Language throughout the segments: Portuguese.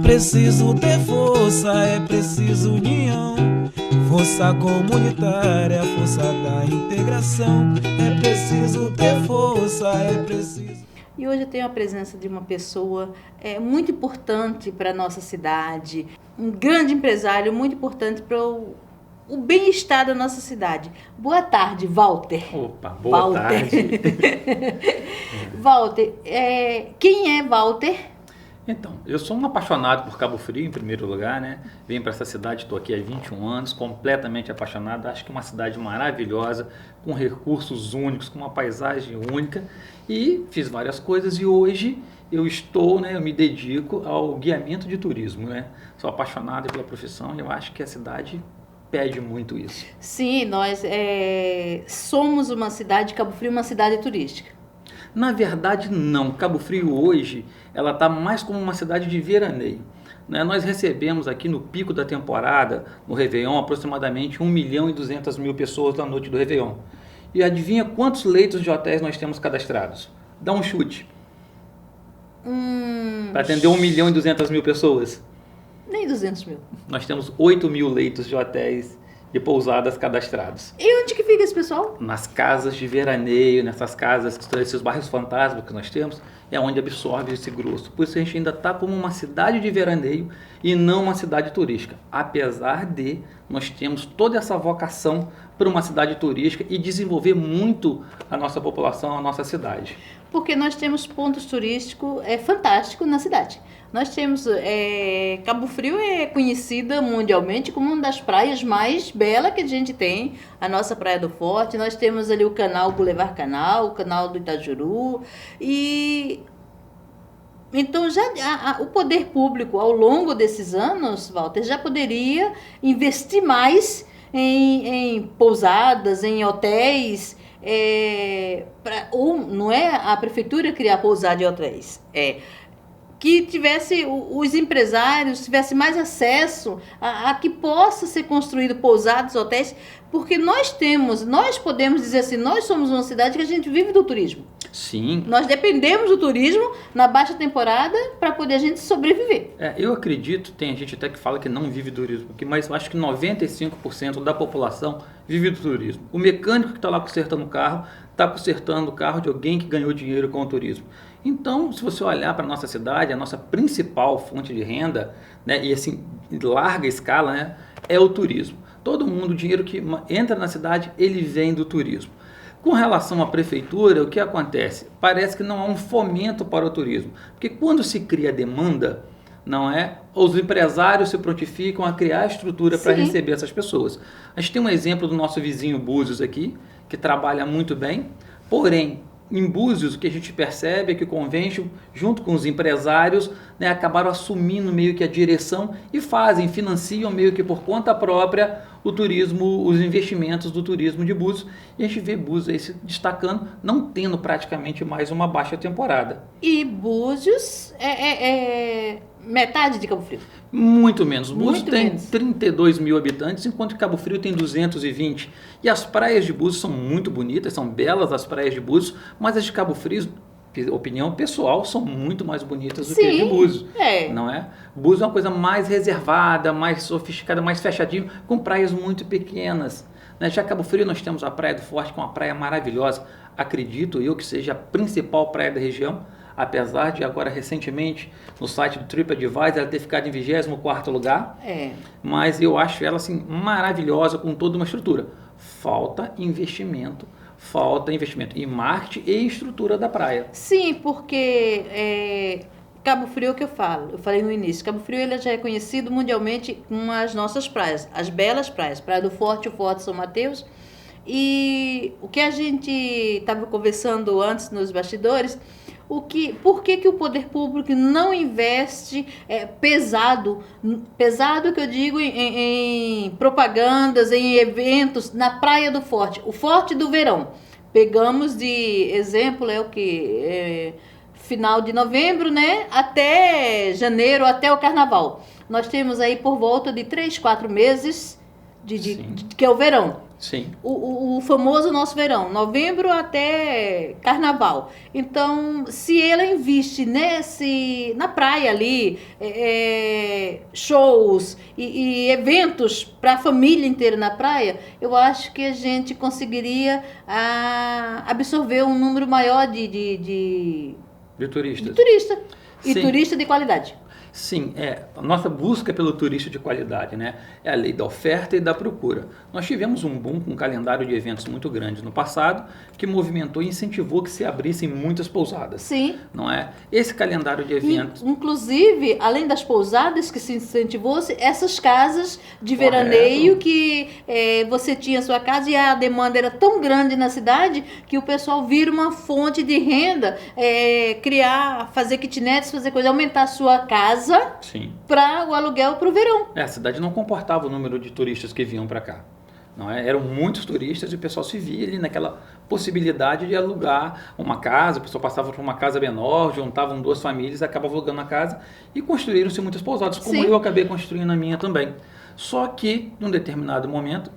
preciso ter força, é preciso união. Força comunitária, força da integração. É preciso ter força, é preciso... E hoje eu tenho a presença de uma pessoa muito importante para a nossa cidade, um grande empresário muito importante para o bem-estar da nossa cidade. Boa tarde, Walter. Opa, boa tarde. Walter, quem é Walter? Então, eu sou um apaixonado por Cabo Frio, em primeiro lugar, né? Vim para essa cidade, estou aqui há 21 anos, completamente apaixonado. Acho que é uma cidade maravilhosa, com recursos únicos, com uma paisagem única. E fiz várias coisas e hoje eu me dedico ao guiamento de turismo, né? Sou apaixonado pela profissão e eu acho que a cidade pede muito isso. Sim, nós somos uma cidade, Cabo Frio, uma cidade turística. Na verdade, não. Cabo Frio hoje, ela está mais como uma cidade de veraneio. Né? Nós recebemos aqui no pico da temporada, no Réveillon, aproximadamente 1.200.000 pessoas na noite do Réveillon. E adivinha quantos leitos de hotéis nós temos cadastrados? Dá um chute. Para atender 1.200.000 pessoas. Nem 200 mil. Nós temos 8.000 leitos de hotéis e pousadas cadastrados. E onde que fica esse pessoal? Nas casas de veraneio, nessas casas, esses bairros fantasmas que nós temos, é onde absorve esse grosso. Por isso a gente ainda está como uma cidade de veraneio e não uma cidade turística. Apesar de nós temos toda essa vocação para uma cidade turística e desenvolver muito a nossa população, a nossa cidade. Porque nós temos pontos turísticos fantásticos na cidade. Nós temos, Cabo Frio é conhecida mundialmente como uma das praias mais belas que a gente tem, a nossa Praia do Forte. Nós temos ali o canal Boulevard Canal, o canal do Itajuru. E então o poder público, ao longo desses anos, Walter, já poderia investir mais em pousadas, em hotéis, ou não é a prefeitura criar pousada e hotéis, que tivesse os empresários tivessem mais acesso a que possa ser construído pousadas, hotéis, porque nós podemos dizer assim, nós somos uma cidade que a gente vive do turismo. Sim. Nós dependemos do turismo na baixa temporada para poder a gente sobreviver. Eu acredito, tem gente até que fala que não vive do turismo, mas eu acho que 95% da população vive do turismo. O mecânico que está lá consertando o carro, está consertando o carro de alguém que ganhou dinheiro com o turismo. Então, se você olhar para a nossa cidade, a nossa principal fonte de renda, né, e assim, em larga escala, né, é o turismo. Todo mundo, o dinheiro que entra na cidade, ele vem do turismo. Com relação à prefeitura, o que acontece? Parece que não há um fomento para o turismo. Porque quando se cria demanda, os empresários se prontificam a criar estrutura para receber essas pessoas. A gente tem um exemplo do nosso vizinho Búzios aqui, que trabalha muito bem, porém, em Búzios, o que a gente percebe é que o Convention, junto com os empresários, acabaram assumindo meio que a direção e financiam meio que por conta própria o turismo, os investimentos do turismo de Búzios. E a gente vê Búzios aí se destacando, não tendo praticamente mais uma baixa temporada. E Búzios metade de Cabo Frio? Muito menos. Búzios tem 32 mil habitantes, enquanto Cabo Frio tem 220. E as praias de Búzios são muito bonitas, são belas as praias de Búzios, mas as de Cabo Frio, opinião pessoal, são muito mais bonitas do que as de Búzios. Não é? Búzios é uma coisa mais reservada, mais sofisticada, mais fechadinho, com praias muito pequenas. Já Cabo Frio nós temos a Praia do Forte, que é uma praia maravilhosa. Acredito eu que seja a principal praia da região, apesar de agora recentemente no site do TripAdvisor ela ter ficado em 24º lugar, mas eu acho ela assim maravilhosa, com toda uma estrutura. Falta investimento em marketing e estrutura da praia. Sim, porque Cabo Frio é o que eu falei no início, Cabo Frio ele já é conhecido mundialmente com as nossas praias, as belas praias, Praia do Forte, o Forte São Mateus. E o que a gente estava conversando antes nos bastidores, por que o poder público não investe pesado que eu digo em propagandas, em eventos na Praia do Forte, o Forte do Verão. Pegamos de exemplo final de novembro, né, até janeiro, até o carnaval. Nós temos aí por volta de 3, 4 meses que é o verão. Sim. O famoso nosso verão, novembro até carnaval. Então, se ela investe na praia ali, shows e eventos para a família inteira na praia, eu acho que a gente conseguiria absorver um número maior de turistas. turista. E Sim. turista de qualidade. Sim, a nossa busca pelo turista de qualidade, né? É a lei da oferta e da procura. Nós tivemos um boom com um calendário de eventos muito grande no passado, que movimentou e incentivou que se abrissem muitas pousadas. Sim. Não é? Esse calendário de eventos... Inclusive, além das pousadas que se incentivou, essas casas de Correto. veraneio que você tinha sua casa e a demanda era tão grande na cidade que o pessoal vira uma fonte de renda, fazer kitnets, fazer coisa, aumentar a sua casa para o aluguel para o verão. A cidade não comportava o número de turistas que vinham para cá. Não é? Eram muitos turistas e o pessoal se via ali naquela possibilidade de alugar uma casa. O pessoal passava por uma casa menor, juntavam 2 famílias, acabavam alugando a casa e construíram-se muitas pousadas, como Sim. eu acabei construindo a minha também. Só que, num determinado momento,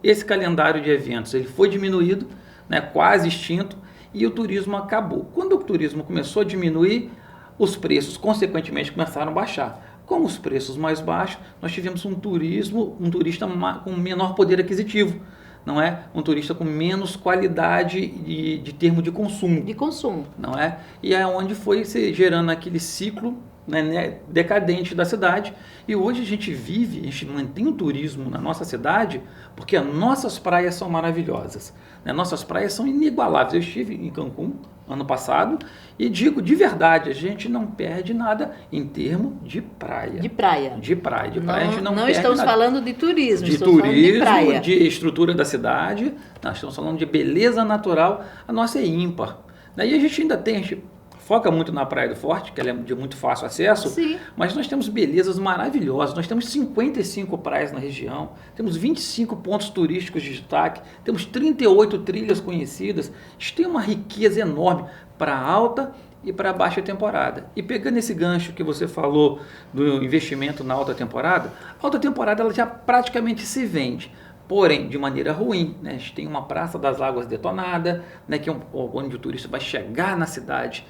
esse calendário de eventos ele foi diminuído, né, quase extinto, e o turismo acabou. Quando o turismo começou a diminuir, os preços, consequentemente, começaram a baixar. Com os preços mais baixos, nós tivemos um turista com menor poder aquisitivo, não é? Um turista com menos qualidade de termo de consumo. De consumo. Não é? E é onde foi se gerando aquele ciclo, né, decadente da cidade. E hoje a gente mantém o turismo na nossa cidade porque as nossas praias são maravilhosas. Né? Nossas praias são inigualáveis. Eu estive em Cancún ano passado e digo de verdade, a gente não perde nada em termos de praia. De praia. De praia. A gente não não perde estamos nada. falando de turismo, De estamos falando de praia. turismo, de estrutura da cidade, nós estamos falando de beleza natural, a nossa é ímpar. E a gente ainda tem, a gente foca muito na Praia do Forte, que ela é de muito fácil acesso, Sim. mas nós temos belezas maravilhosas, nós temos 55 praias na região, temos 25 pontos turísticos de destaque, temos 38 trilhas conhecidas, a gente tem uma riqueza enorme para alta e para baixa temporada. E pegando esse gancho que você falou do investimento na alta temporada, a alta temporada ela já praticamente se vende. Porém, de maneira ruim, né? A gente tem uma Praça das Águas detonada, né? Que é onde o turista vai chegar na cidade,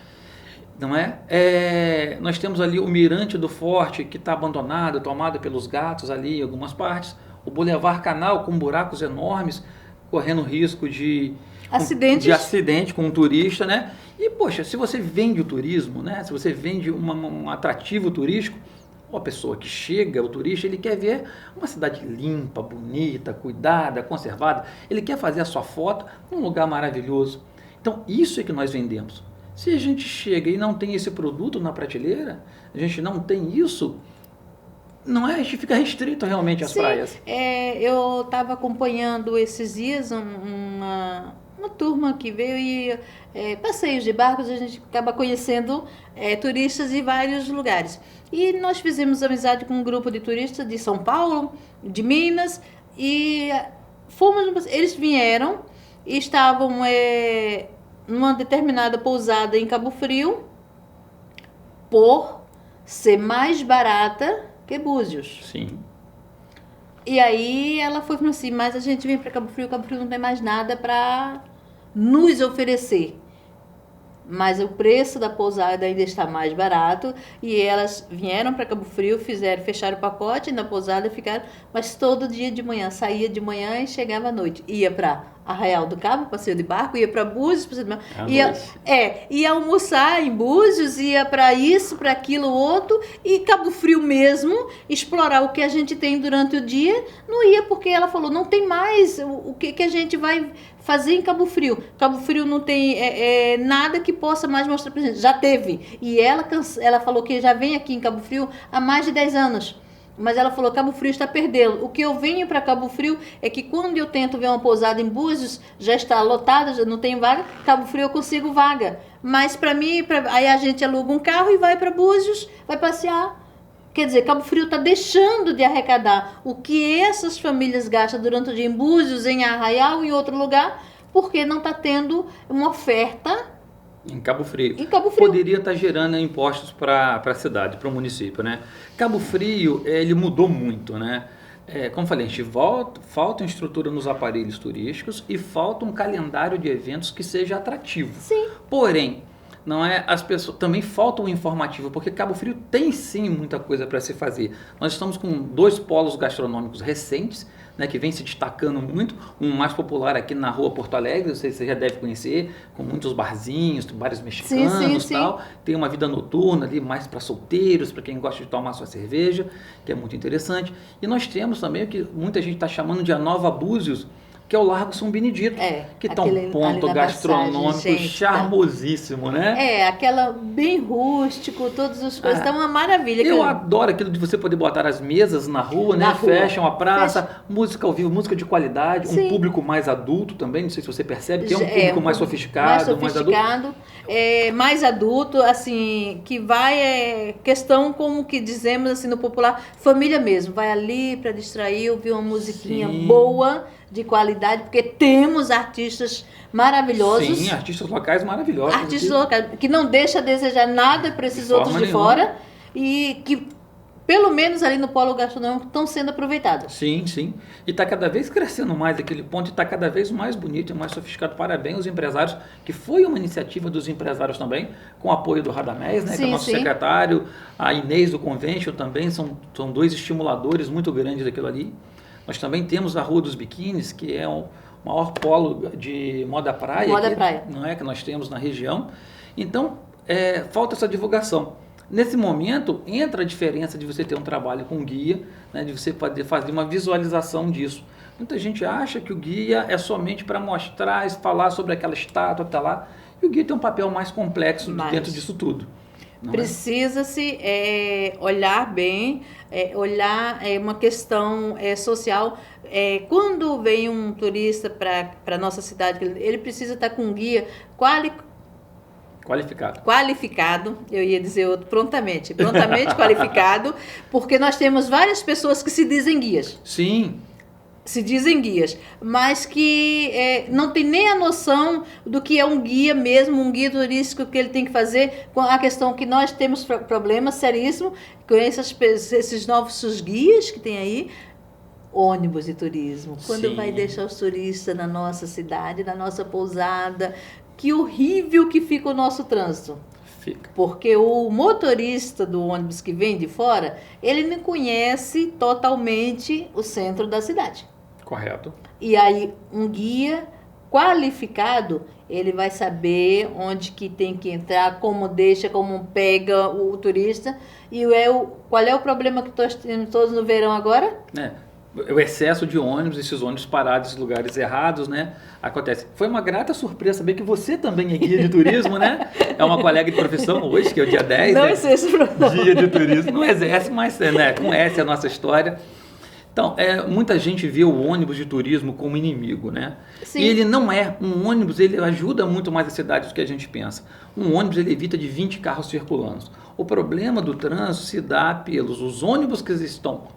não é? Nós temos ali o Mirante do Forte, que está abandonado, tomado pelos gatos ali em algumas partes, o Boulevard Canal com buracos enormes, correndo risco de acidente com um turista, né? E, poxa, se você vende o turismo, né? Se você vende um atrativo turístico, uma pessoa que chega, o turista, ele quer ver uma cidade limpa, bonita, cuidada, conservada. Ele quer fazer a sua foto num lugar maravilhoso. Então, isso é que nós vendemos. Se a gente chega e não tem esse produto na prateleira, a gente não tem isso, não é? A gente fica restrito realmente às praias. Eu estava acompanhando esses dias uma turma que veio e passeios de barcos, a gente acaba conhecendo turistas de vários lugares. E nós fizemos amizade com um grupo de turistas de São Paulo, de Minas, e eles vieram e estavam numa determinada pousada em Cabo Frio por ser mais barata que Búzios. Sim. E aí ela foi falando assim, mas a gente vem para Cabo Frio não tem mais nada para nos oferecer. Mas o preço da pousada ainda está mais barato e elas vieram para Cabo Frio, fecharam o pacote na pousada, ficaram, mas todo dia de manhã, saía de manhã e chegava à noite. Ia para Arraial do Cabo, passeio de barco, ia para Búzios, ia almoçar em Búzios, ia para isso, para aquilo, outro, e Cabo Frio mesmo, explorar o que a gente tem durante o dia, não ia porque ela falou, não tem mais o que a gente vai fazer em Cabo Frio. Cabo Frio não tem nada que possa mais mostrar pra gente. Já teve. E ela falou que já vem aqui em Cabo Frio há mais de 10 anos. Mas ela falou, Cabo Frio está perdendo. O que eu venho para Cabo Frio é que quando eu tento ver uma pousada em Búzios, já está lotada, já não tem vaga. Cabo Frio eu consigo vaga. Mas para mim, aí a gente aluga um carro e vai para Búzios, vai passear. Quer dizer, Cabo Frio está deixando de arrecadar o que essas famílias gastam durante o dia em Búzios, em Arraial, em outro lugar, porque não está tendo uma oferta em Cabo Frio. Frio. Poderia estar gerando impostos para a cidade, para o município, né? Cabo Frio, ele mudou muito, né? como falei, a gente falta estrutura nos aparelhos turísticos e falta um calendário de eventos que seja atrativo. Sim. Porém, não é as pessoas também falta o informativo, porque Cabo Frio tem sim muita coisa para se fazer. Nós estamos com 2 polos gastronômicos recentes, né, que vem se destacando muito, um mais popular aqui na rua Porto Alegre, não sei se você já deve conhecer, com muitos barzinhos, bares mexicanos, sim. tal. Tem uma vida noturna ali mais para solteiros, para quem gosta de tomar sua cerveja, que é muito interessante. E nós temos também o que muita gente está chamando de a Nova Búzios, que é o Largo São Benedito, que está um ponto gastronômico charmosíssimo, né? Aquela bem rústico, todas as coisas, tá uma maravilha. Eu adoro aquilo de você poder botar as mesas na rua, né? Fecham a praça, música ao vivo, música de qualidade, um público mais adulto também, não sei se você percebe, que é um público mais sofisticado, mais adulto, assim, que vai, questão como que dizemos assim no popular, família mesmo, vai ali para distrair, ouvir uma musiquinha boa, de qualidade, porque temos artistas maravilhosos. Sim, artistas locais maravilhosos. Artistas locais, que não deixa a desejar nada para esses outros de fora e que, pelo menos ali no polo gastronômico, estão sendo aproveitados. Sim, sim. E está cada vez crescendo mais aquele ponto e está cada vez mais bonito e mais sofisticado. Parabéns aos empresários, que foi uma iniciativa dos empresários também, com o apoio do Radamés, né, que é o nosso secretário, a Inês do Convention também, são 2 estimuladores muito grandes daquilo ali. Nós também temos a Rua dos Biquínis, que é o maior polo de moda praia, não é, que nós temos na região. Então, falta essa divulgação. Nesse momento, entra a diferença de você ter um trabalho com guia, né, de você poder fazer uma visualização disso. Muita gente acha que o guia é somente para mostrar e falar sobre aquela estátua que está lá, e o guia tem um papel mais complexo dentro disso tudo. Precisa-se olhar bem, olhar uma questão social. Quando vem um turista para a nossa cidade, ele precisa estar com um guia qualificado, eu ia dizer outro, prontamente qualificado, porque nós temos várias pessoas que se dizem guias. Sim. Se dizem guias, mas que não tem nem a noção do que é um guia mesmo, um guia turístico, que ele tem que fazer, com a questão que nós temos problemas seríssimos com esses novos guias que tem aí, ônibus de turismo. Quando vai deixar os turistas na nossa cidade, na nossa pousada, que horrível que fica o nosso trânsito. Porque o motorista do ônibus que vem de fora, ele não conhece totalmente o centro da cidade. Correto. E aí, um guia qualificado, ele vai saber onde que tem que entrar, como deixa, como pega o turista. E qual é o problema que nós temos todos no verão agora? O excesso de ônibus, esses ônibus parados em lugares errados, né? Acontece. Foi uma grata surpresa saber que você também é guia de turismo, né? É uma colega de profissão hoje, que é o dia 10, não exerce profissão. Dia de turismo. Não exerce, mas conhece a nossa história. Então, muita gente vê o ônibus de turismo como inimigo, né? Sim. E ele não é. Um ônibus, ele ajuda muito mais a cidade do que a gente pensa. Um ônibus, ele evita de 20 carros circulando. O problema do trânsito se dá pelos ônibus que estão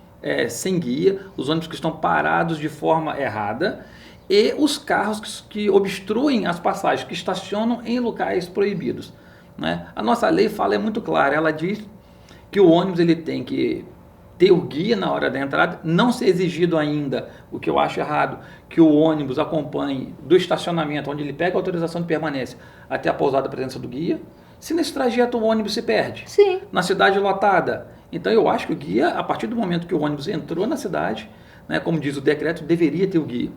sem guia, os ônibus que estão parados de forma errada e os carros que obstruem as passagens, que estacionam em locais proibidos, né? A nossa lei é muito clara, ela diz que o ônibus ele tem que ter o guia na hora da entrada, não ser exigido ainda, o que eu acho errado, que o ônibus acompanhe do estacionamento, onde ele pega a autorização de permanência, até a pousada, a presença do guia. Se nesse trajeto o ônibus se perde, sim, na cidade lotada, então eu acho que o guia, a partir do momento que o ônibus entrou na cidade, né, como diz o decreto, deveria ter o guia.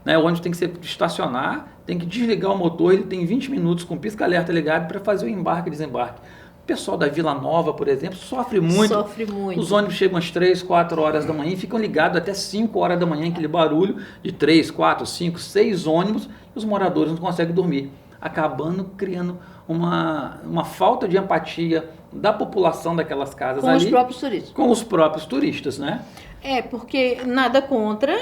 Né, o ônibus tem que estacionar, tem que desligar o motor, ele tem 20 minutos com pisca-alerta ligado para fazer o embarque e desembarque. O pessoal da Vila Nova, por exemplo, sofre muito. Os ônibus chegam às 3, 4 horas da manhã e ficam ligados até 5 horas da manhã, aquele barulho de 3, 4, 5, 6 ônibus, e os moradores não conseguem dormir, acabando criando uma falta de empatia da população daquelas casas com ali. Com os próprios turistas. Com os próprios turistas, né? Porque nada contra...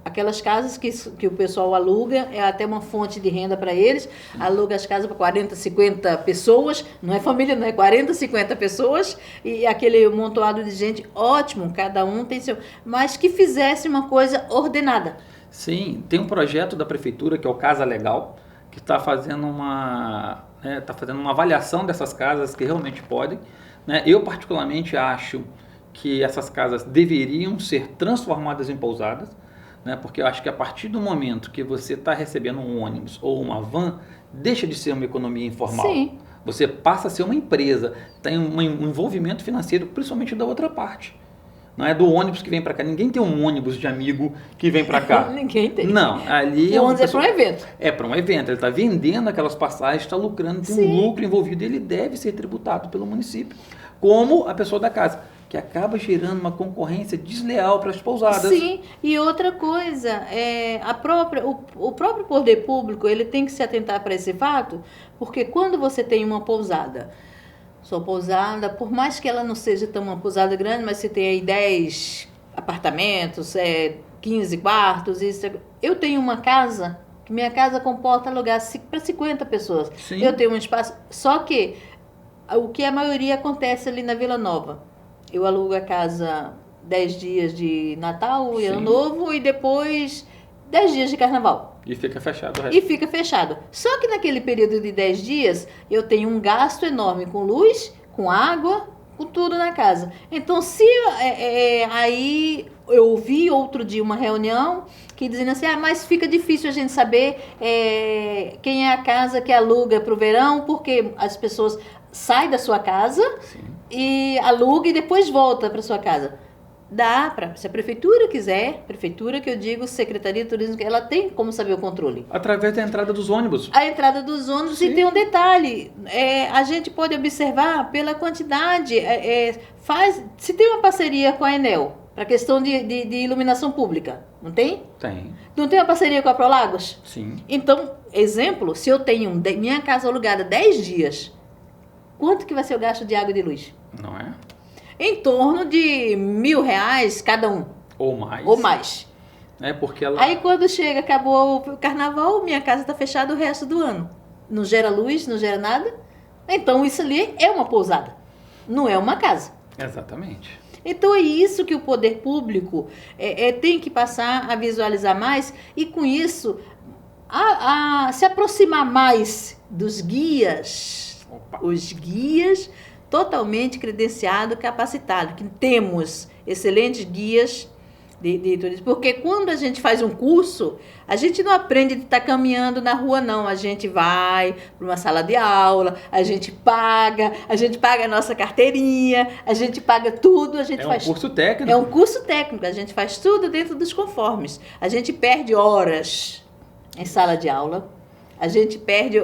Aquelas casas que o pessoal aluga, é até uma fonte de renda para eles, aluga as casas para 40, 50 pessoas, não é família, não é 40, 50 pessoas, e aquele amontoado de gente, ótimo, cada um tem seu... Mas que fizesse uma coisa ordenada. Sim, tem um projeto da prefeitura, que é o Casa Legal, que está fazendo uma avaliação dessas casas que realmente podem, né? Eu particularmente acho que essas casas deveriam ser transformadas em pousadas, né? Porque eu acho que a partir do momento que você está recebendo um ônibus ou uma van, deixa de ser uma economia informal. Sim. Você passa a ser uma empresa, tem um envolvimento financeiro, principalmente da outra parte. Não é do ônibus que vem para cá. Ninguém tem um ônibus de amigo que vem para cá. Ninguém tem. Não, ali O ônibus é para um evento. É para um evento. Ele está vendendo aquelas passagens, está lucrando, tem um lucro envolvido. Ele deve ser tributado pelo município, como a pessoa da casa, que acaba gerando uma concorrência desleal para as pousadas. Sim, e outra coisa, o próprio poder público ele tem que se atentar para esse fato, porque quando você tem uma pousada, sua pousada, por mais que ela não seja tão uma pousada grande, mas você tem aí 10 apartamentos, 15 quartos, isso, eu tenho uma casa, que minha casa comporta lugar para 50 pessoas. Sim. Eu tenho um espaço, só que o que a maioria acontece ali na Vila Nova, eu alugo a casa 10 dias de Natal e Ano Novo e depois 10 dias de Carnaval. E fica fechado o resto. E fica fechado. Só que naquele período de 10 dias, eu tenho um gasto enorme com luz, com água, com tudo na casa. Então, se aí eu ouvi outro dia uma reunião que dizendo assim, mas fica difícil a gente saber quem é a casa que aluga para o verão, porque as pessoas saem da sua casa e aluga e depois volta para sua casa. Dá para, se a prefeitura quiser, prefeitura que eu digo, Secretaria de Turismo, ela tem como saber o controle. Através da entrada dos ônibus. A entrada dos ônibus, e tem um detalhe, a gente pode observar pela quantidade, se tem uma parceria com a Enel, para questão de iluminação pública, não tem? Tem. Não tem uma parceria com a Prolagos? Sim. Então, exemplo, se eu tenho minha casa alugada 10 dias, quanto que vai ser o gasto de água e de luz? Não é? Em torno de R$1.000 cada um. Ou mais. Ou mais. Porque ela... Aí quando chega, acabou o carnaval, minha casa está fechada o resto do ano. Não gera luz, não gera nada. Então isso ali é uma pousada, não é uma casa. Exatamente. Então é isso que o poder público tem que passar a visualizar mais e com isso se aproximar mais dos guias. Opa. Os guias totalmente credenciados, capacitados, que temos excelentes guias de turismo, porque quando a gente faz um curso, a gente não aprende de estar caminhando na rua, não, a gente vai para uma sala de aula, a gente paga a nossa carteirinha, a gente paga tudo, a gente faz... É um curso técnico. É um curso técnico, a gente faz tudo dentro dos conformes, a gente perde horas em sala de aula, a gente perde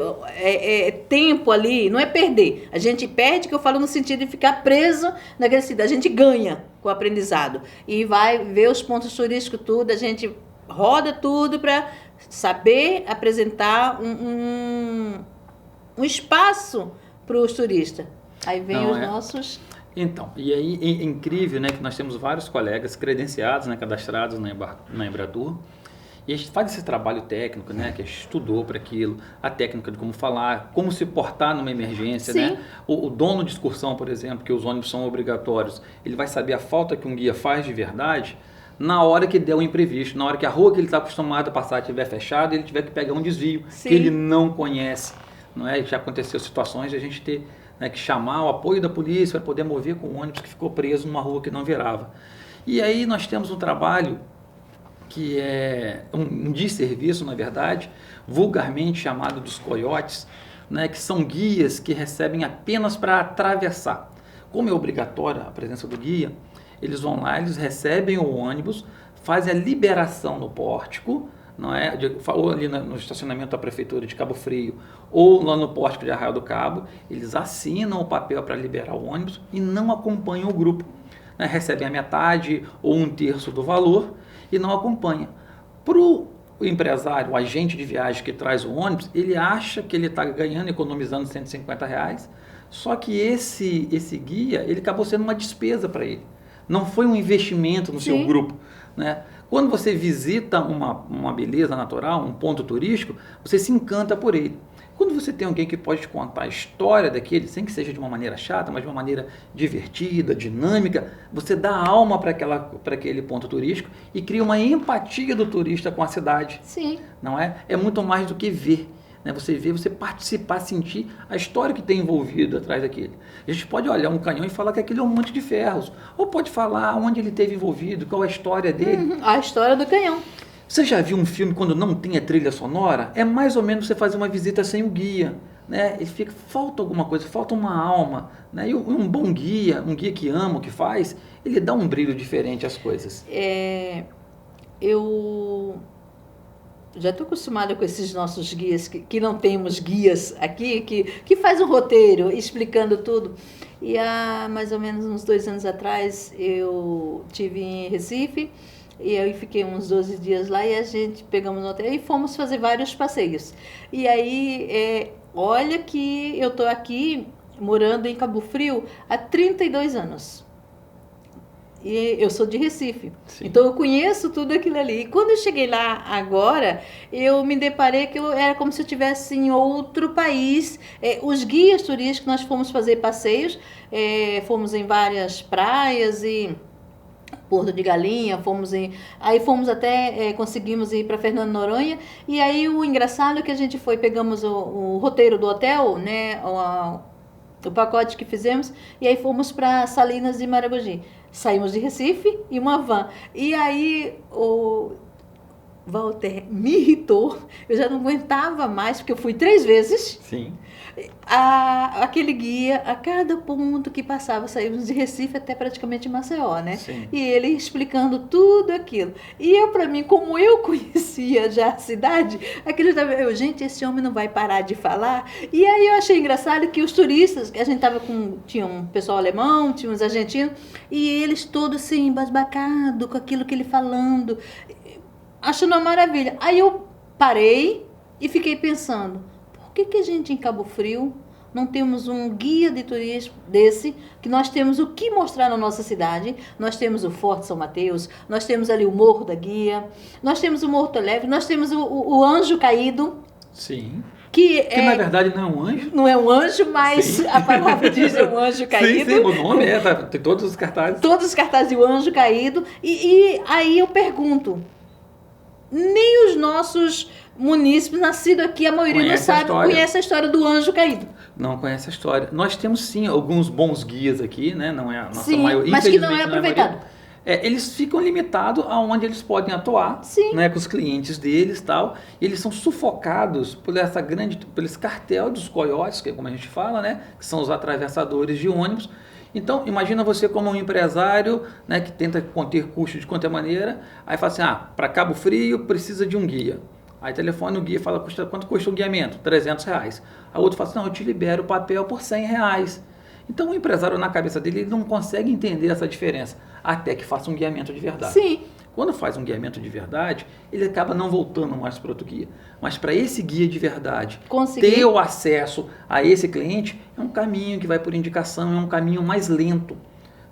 tempo ali, não é perder. A gente perde, que eu falo no sentido de ficar preso naquele sentido. A gente ganha com o aprendizado. E vai ver os pontos turísticos, tudo. A gente roda tudo para saber apresentar um espaço para os turistas. Aí vem nossos... Então, e aí é incrível, né, que nós temos vários colegas credenciados, né, cadastrados na Embratur. E a gente faz esse trabalho técnico, né, que a gente estudou para aquilo, a técnica de como falar, como se portar numa emergência, né? O dono de excursão, por exemplo, que os ônibus são obrigatórios, ele vai saber a falta que um guia faz de verdade na hora que der um imprevisto, na hora que a rua que ele está acostumado a passar estiver fechada, ele tiver que pegar um desvio que ele não conhece, não é? Já aconteceu situações de a gente ter, né, que chamar o apoio da polícia para poder mover com o ônibus que ficou preso numa rua que não virava. E aí nós temos um trabalho que é um desserviço, na verdade, vulgarmente chamado dos coiotes, né, que são guias que recebem apenas para atravessar. Como é obrigatória a presença do guia, eles vão lá, eles recebem o ônibus, fazem a liberação no pórtico, não é? Ou ali no estacionamento da prefeitura de Cabo Frio, ou lá no pórtico de Arraial do Cabo, eles assinam o papel para liberar o ônibus e não acompanham o grupo. Né? Recebem a metade ou um terço do valor e não acompanha. Para o empresário, o agente de viagem que traz o ônibus, ele acha que ele está ganhando, economizando R$150, só que esse guia, ele acabou sendo uma despesa para ele. Não foi um investimento no seu grupo, né? Quando você visita uma beleza natural, um ponto turístico, você se encanta por ele. Quando você tem alguém que pode te contar a história daquele, sem que seja de uma maneira chata, mas de uma maneira divertida, dinâmica, você dá alma para aquele ponto turístico e cria uma empatia do turista com a cidade. Sim. Não é? É muito mais do que ver. né? Você ver, você participar, sentir a história que tem envolvido atrás daquele. A gente pode olhar um canhão e falar que aquele é um monte de ferros, ou pode falar onde ele esteve envolvido, qual é a história dele. A história do canhão. Você já viu um filme quando não tem a trilha sonora? É mais ou menos você fazer uma visita sem o guia, né? Ele fica, falta alguma coisa, falta uma alma, né? E um bom guia, um guia que ama o que faz, ele dá um brilho diferente às coisas. Eu já estou acostumada com esses nossos guias, que não temos guias aqui, que faz um roteiro explicando tudo. E há mais ou menos uns 2 anos atrás eu estive em Recife, e eu fiquei uns 12 dias lá, e a gente pegamos um hotel e fomos fazer vários passeios. E aí, olha que eu estou aqui morando em Cabo Frio há 32 anos. E eu sou de Recife, Sim. Então eu conheço tudo aquilo ali. E quando eu cheguei lá agora, eu me deparei que era como se eu estivesse em outro país. Os guias turísticos, nós fomos fazer passeios, fomos em várias praias e Porto de Galinha, aí fomos até, conseguimos ir para Fernando de Noronha, e aí o engraçado é que a gente pegamos o roteiro do hotel, né, o pacote que fizemos, e aí fomos para Salinas de Maragogi. Saímos de Recife e uma van. E aí o Walter me irritou, eu já não aguentava mais, porque eu fui 3 vezes. Sim. Aquele guia, a cada ponto que passava, saímos de Recife até praticamente Maceió, né? Sim. E ele explicando tudo aquilo. E eu, para mim, como eu conhecia já a cidade, gente, esse homem não vai parar de falar. E aí eu achei engraçado que os turistas, que a gente tinha um pessoal alemão, tinha uns argentinos, e eles todos assim, embasbacados com aquilo que ele falando, achando uma maravilha. Aí eu parei e fiquei pensando, por que a gente em Cabo Frio não temos um guia de turismo desse, que nós temos o que mostrar na nossa cidade? Nós temos o Forte São Mateus, nós temos ali o Morro da Guia, nós temos o Morro Televe, nós temos o Anjo Caído. Sim. Que na verdade não é um anjo. Não é um anjo, mas sim. A palavra diz é um anjo caído. Sim, o nome tem todos os cartazes. Todos os cartazes de um anjo caído. E aí eu pergunto, nem os nossos munícipes nascidos aqui, a maioria não sabe, conhece a história do anjo caído. Não conhece a história. Nós temos sim alguns bons guias aqui, né? Não é a nossa sim, maioria, mas que não é aproveitado. Eles ficam limitados aonde eles podem atuar, né, com os clientes deles e tal. E eles são sufocados por esse cartel dos coiotes, que é como a gente fala, né? Que são os atravessadores de ônibus. Então, imagina você como um empresário, né, que tenta conter custos de qualquer maneira, aí fala assim, para Cabo Frio precisa de um guia. Aí telefone o guia e fala, quanto custa um guiamento? R$300. A outro fala assim, não, eu te libero o papel por R$100. Então o empresário na cabeça dele ele não consegue entender essa diferença, até que faça um guiamento de verdade. Sim. Quando faz um guiamento de verdade, ele acaba não voltando mais para outro guia. Mas para esse guia de verdade ter o acesso a esse cliente, é um caminho que vai por indicação, é um caminho mais lento.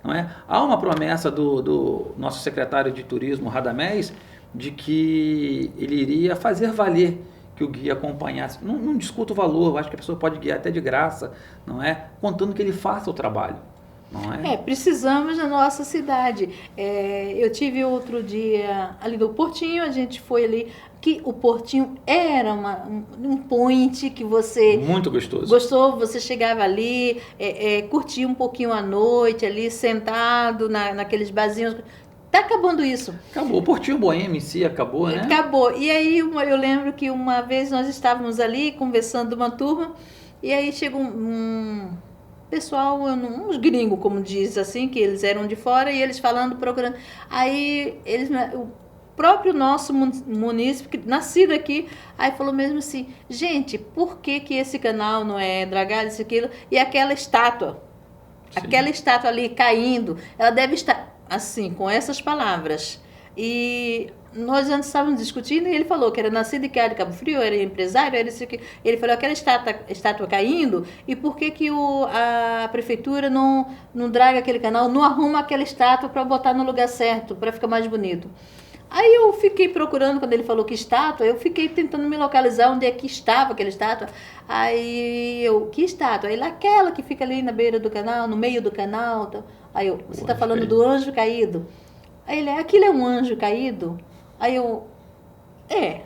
Não é? Há uma promessa do nosso secretário de turismo, Radamés, de que ele iria fazer valer que o guia acompanhasse. Não discuto o valor, eu acho que a pessoa pode guiar até de graça, não é? Contando que ele faça o trabalho. Não é? Precisamos na nossa cidade. Eu tive outro dia ali no Portinho, a gente foi ali, que o Portinho era um point que você... Muito gostoso. Gostou, você chegava ali, curtia um pouquinho a noite ali, sentado naqueles barzinhos. Tá acabando isso. Acabou. O Portinho Boêmio em si acabou, né? Acabou. E aí eu lembro que uma vez nós estávamos ali conversando uma turma, e aí chegou um pessoal, uns gringos, como diz assim, que eles eram de fora, e eles procurando. Aí o próprio nosso munícipe, nascido aqui, aí falou mesmo assim, gente, por que esse canal não é dragado, isso, aquilo, e aquela estátua, sim, aquela estátua ali caindo, ela deve estar assim, com essas palavras. E nós antes estávamos discutindo, e ele falou que era nascido e criado em Cabo Frio, era empresário, era isso que... Ele falou aquela estátua caindo, e por que a prefeitura não draga aquele canal, não arruma aquela estátua para botar no lugar certo, para ficar mais bonito. Aí eu fiquei procurando, quando ele falou que estátua, eu fiquei tentando me localizar onde é que estava aquela estátua. Aí que estátua? Aí aquela que fica ali na beira do canal, no meio do canal. Aí você está falando do anjo caído? Aí aquilo é um anjo caído? Aí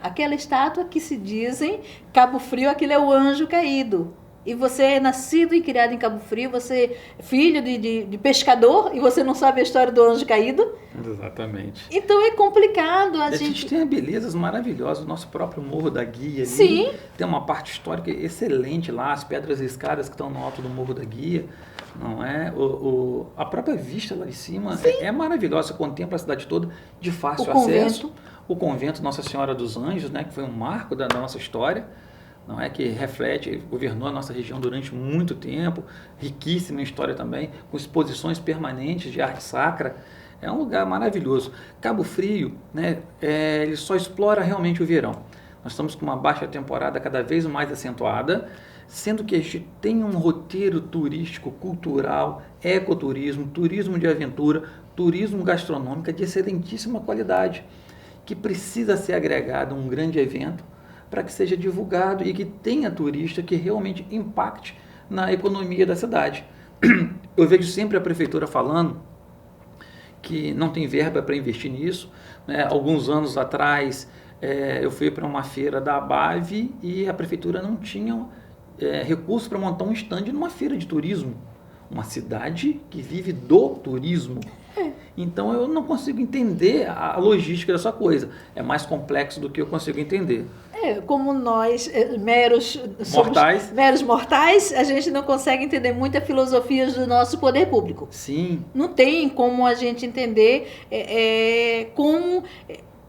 Aquela estátua que se dizem, Cabo Frio, aquilo é o anjo caído. E você é nascido e criado em Cabo Frio, você é filho de pescador e você não sabe a história do anjo caído. Exatamente. Então é complicado. A gente tem belezas maravilhosas, o nosso próprio Morro da Guia ali. Sim. Tem uma parte histórica excelente lá, as pedras riscadas que estão no alto do Morro da Guia. Não é? A própria vista lá de cima é maravilhosa, você contempla a cidade toda de fácil acesso. O convento Nossa Senhora dos Anjos, né, que foi um marco da nossa história, não é, que reflete, governou a nossa região durante muito tempo, riquíssima em história também, com exposições permanentes de arte sacra. É um lugar maravilhoso. Cabo Frio, né, ele só explora realmente o verão. Nós estamos com uma baixa temporada cada vez mais acentuada, sendo que a gente tem um roteiro turístico, cultural, ecoturismo, turismo de aventura, turismo gastronômico de excelentíssima qualidade, que precisa ser agregado a um grande evento para que seja divulgado e que tenha turista que realmente impacte na economia da cidade. Eu vejo sempre a prefeitura falando que não tem verba para investir nisso, né? Alguns anos atrás eu fui para uma feira da ABAV e a prefeitura não tinha recursos para montar um stand numa feira de turismo. Uma cidade que vive do turismo. Então eu não consigo entender a logística dessa coisa. É mais complexo do que eu consigo entender. Como nós, meros mortais, a gente não consegue entender muita filosofia do nosso poder público. Sim. Não tem como a gente entender como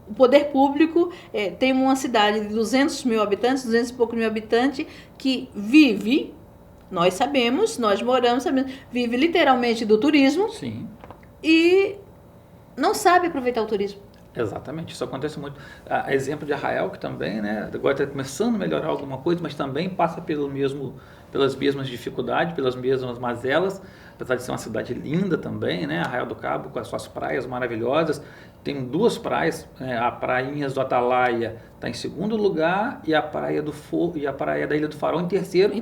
o poder público tem uma cidade de 200 mil habitantes, 200 e poucos mil habitantes, que vive, nós sabemos, nós moramos, sabemos, vive literalmente do turismo. Sim. E não sabe aproveitar o turismo. Exatamente, isso acontece muito. Exemplo de Arraial, que também, né, agora está começando a melhorar alguma coisa, mas também passa pelas mesmas dificuldades, pelas mesmas mazelas, apesar de ser uma cidade linda também, né, Arraial do Cabo, com as suas praias maravilhosas. Tem duas praias, a Prainhas do Atalaia está em segundo lugar e a praia da Ilha do Farol em terceiro.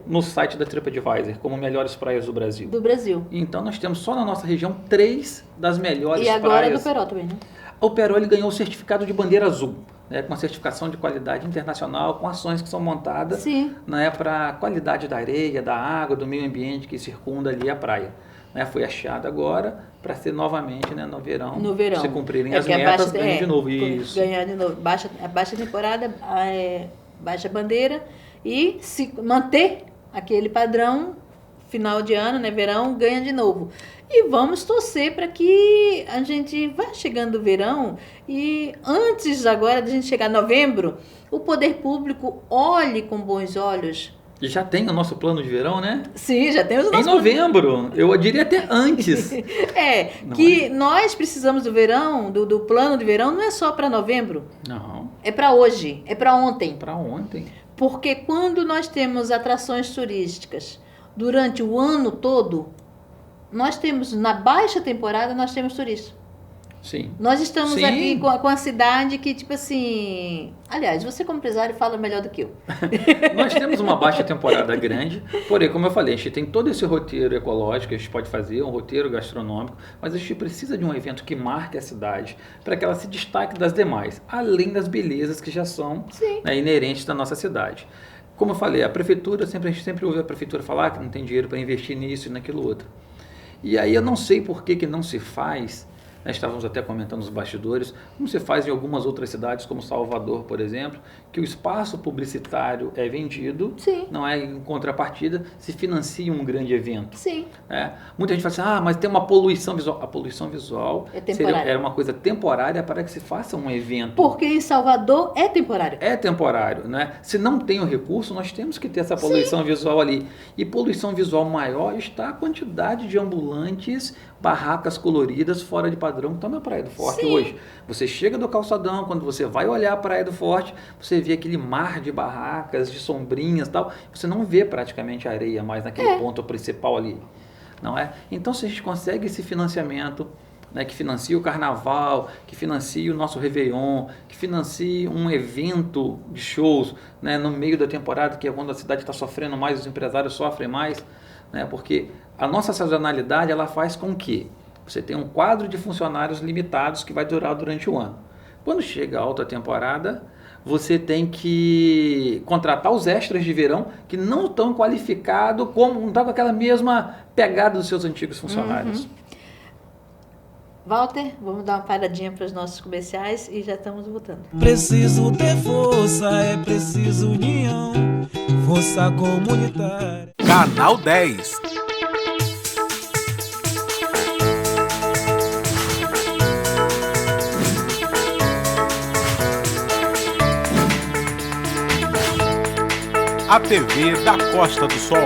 No site da TripAdvisor, como melhores praias do Brasil. Então nós temos só na nossa região 3 das melhores praias. E agora é do Peró também, né? O Peró ele ganhou o certificado de bandeira azul, né, com a certificação de qualidade internacional, com ações que são montadas, né, para a qualidade da areia, da água, do meio ambiente que circunda ali a praia. Né, foi achado agora para ser novamente, né, no verão, se cumprirem as metas, ganhar de novo. Isso. Ganhar de novo. Baixa temporada, baixa bandeira e se manter aquele padrão, final de ano, né, verão, ganha de novo. E vamos torcer para que a gente vá chegando o verão e antes agora de a gente chegar em novembro, o poder público olhe com bons olhos. E já tem o nosso plano de verão, né? Sim, já temos o nosso plano. Em novembro, eu diria até antes. Nós precisamos do verão, do plano de verão, não é só para novembro. Não. É para hoje, é para ontem. Para ontem. Porque quando nós temos atrações turísticas durante o ano todo, nós temos, na baixa temporada, nós temos turistas. Sim. Nós estamos aqui com a cidade que, tipo assim... Aliás, você como empresário fala melhor do que eu. Nós temos uma baixa temporada grande, porém, como eu falei, a gente tem todo esse roteiro ecológico que a gente pode fazer, um roteiro gastronômico, mas a gente precisa de um evento que marque a cidade para que ela se destaque das demais, além das belezas que já são, né, inerentes da nossa cidade. Como eu falei, a prefeitura, a gente sempre ouve a prefeitura falar que não tem dinheiro para investir nisso e naquilo outro. E aí eu não sei por que não se faz. Nós estávamos até comentando nos bastidores, como se faz em algumas outras cidades, como Salvador, por exemplo, que o espaço publicitário é vendido, não é em contrapartida, se financia um grande evento. Muita gente fala assim, mas tem uma poluição visual. A poluição visual era uma coisa temporária para que se faça um evento. Porque em Salvador é temporário. É temporário, né? Se não tem o recurso, nós temos que ter essa poluição visual ali. E poluição visual maior está a quantidade de ambulantes, barracas coloridas fora de padrão que estão na Praia do Forte hoje. Você chega do calçadão, quando você vai olhar a Praia do Forte, você vê aquele mar de barracas, de sombrinhas e tal. Você não vê praticamente areia mais naquele ponto principal ali, não é? Então, se a gente consegue esse financiamento, né, que financia o carnaval, que financia o nosso Réveillon, que financia um evento de shows, né, no meio da temporada, que é quando a cidade está sofrendo mais, os empresários sofrem mais, né, porque a nossa sazonalidade ela faz com que você tenha um quadro de funcionários limitados que vai durar durante o ano. Quando chega a alta temporada, você tem que contratar os extras de verão que não estão qualificados, como não estão com aquela mesma pegada dos seus antigos funcionários. Walter, vamos dar uma paradinha para os nossos comerciais e já estamos voltando. Preciso ter força, é preciso união, força comunitária. Canal 10. A TV da Costa do Sol.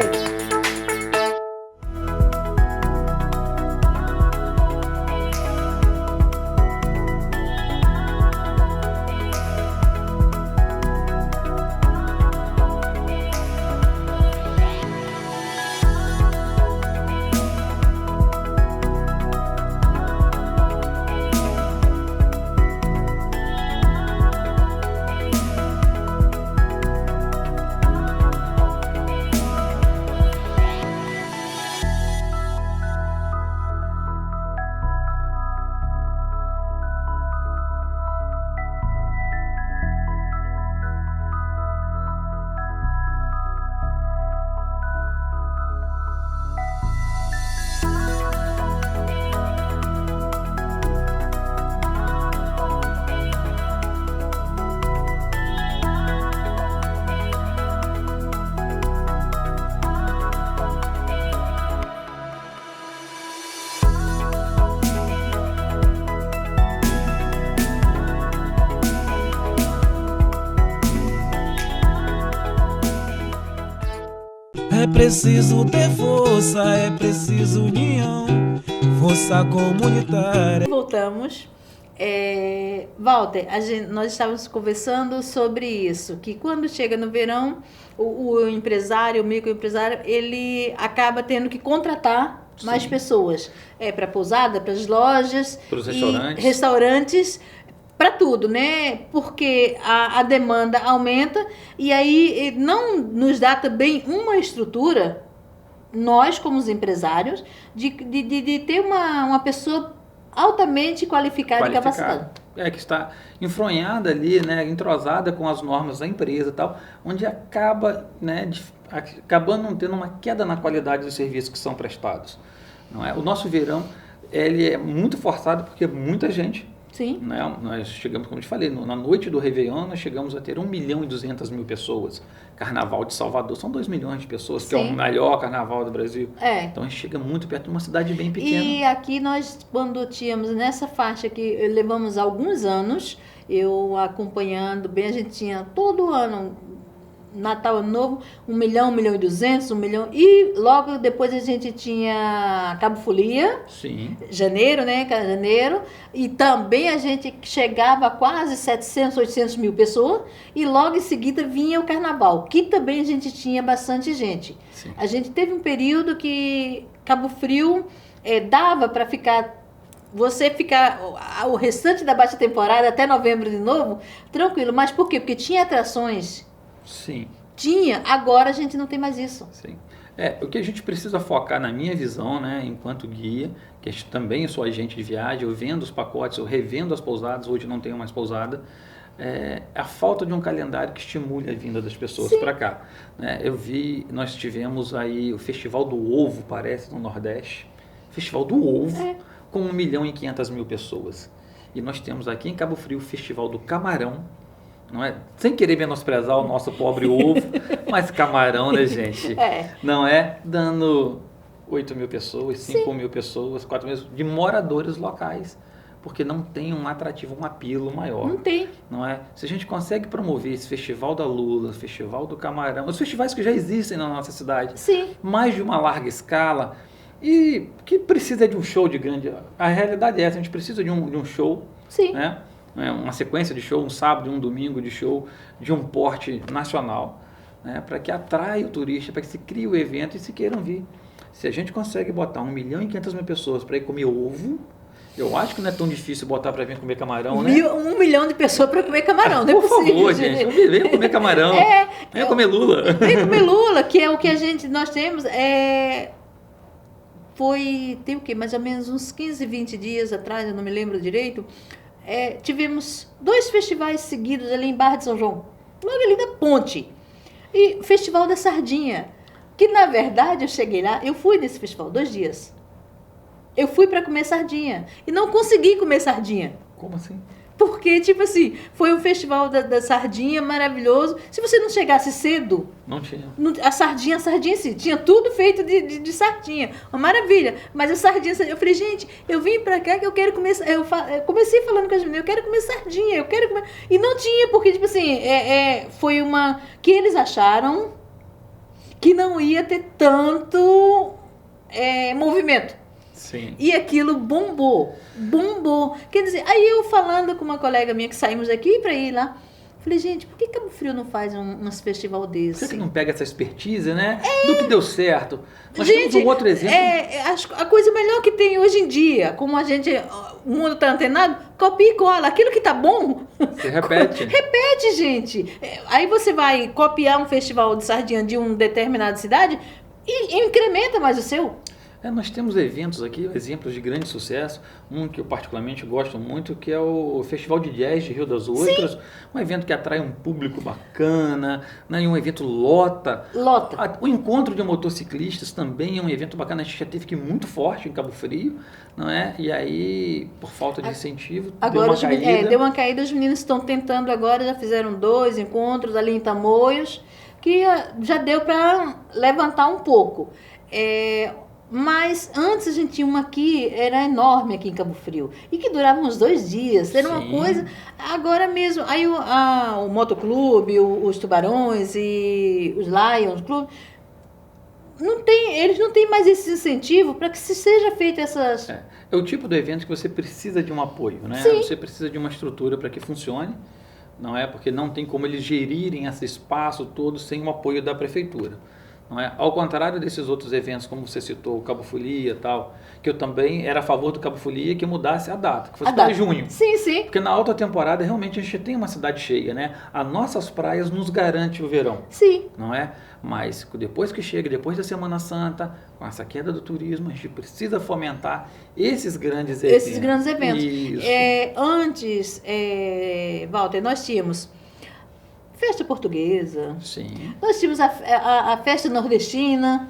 É preciso ter força, é preciso união, força comunitária. Voltamos. Walter, nós estávamos conversando sobre isso, que quando chega no verão, o empresário, o microempresário, ele acaba tendo que contratar mais pessoas. Para pousada, para as lojas, Para os restaurantes, para tudo, né? Porque a demanda aumenta e aí não nos dá também uma estrutura, nós como os empresários, de ter uma pessoa altamente qualificada e capacitada. Que está enfronhada ali, né, entrosada com as normas da empresa e tal, onde acaba, né, acabando não tendo uma queda na qualidade dos serviços que são prestados. Não é? O nosso verão, ele é muito forçado porque muita gente. Sim. Né? Nós chegamos, como eu te falei, na noite do Réveillon, nós chegamos a ter 1.200.000 pessoas. Carnaval de Salvador são 2 milhões de pessoas, Sim. que é o melhor carnaval do Brasil. Então a gente chega muito perto de uma cidade bem pequena. E aqui nós, quando tínhamos nessa faixa que levamos alguns anos, eu acompanhando bem, a gente tinha todo ano, Natal, Ano Novo, 1 milhão, 1.200.000, 1 milhão. E logo depois a gente tinha Cabo Folia, Sim. janeiro, né? Janeiro. E também a gente chegava a quase 700, 800 mil pessoas. E logo em seguida vinha o Carnaval, que também a gente tinha bastante gente. Sim. A gente teve um período que Cabo Frio dava para ficar... Você ficar o restante da baixa temporada até novembro de novo, tranquilo. Mas por quê? Porque tinha atrações. Sim. Tinha, agora a gente não tem mais isso. Sim. O que a gente precisa focar, na minha visão, né, enquanto guia, que também sou agente de viagem, eu vendo os pacotes, eu revendo as pousadas, hoje não tenho mais pousada, a falta de um calendário que estimule a vinda das pessoas para cá. Né? Nós tivemos aí o Festival do Ovo, parece, no Nordeste, Festival do Ovo, com 1.500.000 pessoas. E nós temos aqui em Cabo Frio o Festival do Camarão, não é? Sem querer menosprezar o nosso pobre ovo, mas camarão, né, gente? Não é? Dando 8.000 pessoas, 5.000 pessoas, 4.000 de moradores locais, porque não tem um atrativo, um apelo maior. Não tem. Não é? Se a gente consegue promover esse Festival da Lula, Festival do Camarão, os festivais que já existem na nossa cidade, mais de uma larga escala, e que precisa de um show de grande... A realidade é essa, a gente precisa de um show, né? Uma sequência de show, um sábado e um domingo de show de um porte nacional, né, para que atraia o turista, para que se crie o evento e se queiram vir. Se a gente consegue botar 1.500.000 pessoas para ir comer ovo, eu acho que não é tão difícil botar para vir comer camarão, né? 1 milhão de pessoas para comer camarão, não é possível. Por favor, gente, venham comer camarão, venham comer lula. Venham comer lula, que é o que nós temos, tem o quê? Mais ou menos uns 15, 20 dias atrás, eu não me lembro direito, tivemos 2 festivais seguidos ali em Barra de São João, logo ali na ponte. E o Festival da Sardinha, que na verdade eu cheguei lá, eu fui nesse festival 2 dias. Eu fui para comer sardinha e não consegui comer sardinha. Como assim? Porque, tipo assim, foi um festival da sardinha maravilhoso. Se você não chegasse cedo, Não tinha. a sardinha sim, tinha tudo feito de sardinha. Uma maravilha. Mas a sardinha, eu falei, gente, eu vim pra cá que eu quero comer. Eu comecei falando com as meninas, eu quero comer sardinha, eu quero comer. E não tinha, porque, tipo assim, foi uma. Que eles acharam que não ia ter tanto movimento. Sim. E aquilo bombou. Quer dizer, aí eu falando com uma colega minha que saímos daqui para ir lá, falei, gente, por que Cabo Frio não faz uns festival desse? Por que não pega essa expertise, né? Do que deu certo. Nós Gente, temos um outro exemplo. A coisa melhor que tem hoje em dia, como o mundo está antenado, copia e cola. Aquilo que tá bom, Você repete. repete, gente. Aí você vai copiar um festival de sardinha de uma determinada cidade e incrementa mais o seu. Nós temos eventos aqui, exemplos de grande sucesso, um que eu particularmente gosto muito, que é o Festival de Jazz de Rio das Ostras, um evento que atrai um público bacana, né, e um evento lota. O encontro de motociclistas também é um evento bacana, a gente já teve que ir muito forte em Cabo Frio, não é? E aí, por falta de incentivo, agora deu uma caída. Deu uma caída, os meninos estão tentando agora, já fizeram 2 encontros ali em Tamoios, que já deu para levantar um pouco. Mas antes a gente tinha uma aqui, era enorme aqui em Cabo Frio, e que durava uns 2 dias, era uma coisa, agora mesmo, aí o Motoclube, os Tubarões e os Lions Clube, eles não têm mais esse incentivo para que se seja feito essas... É o tipo do evento que você precisa de um apoio, né? Sim. Você precisa de uma estrutura para que funcione, não é? Porque não tem como eles gerirem esse espaço todo sem o apoio da prefeitura. Não é? Ao contrário desses outros eventos, como você citou, o Cabo Folia e tal, que eu também era a favor do Cabo Folia que mudasse a data, que fosse para junho. Sim, sim. Porque na alta temporada realmente a gente tem uma cidade cheia, né? As nossas praias nos garante o verão. Sim. Não é? Mas depois que chega, depois da Semana Santa, com essa queda do turismo, a gente precisa fomentar esses grandes eventos. Esses grandes eventos. Isso. Antes, Walter, nós tínhamos festa portuguesa. Sim. Nós tínhamos a festa nordestina,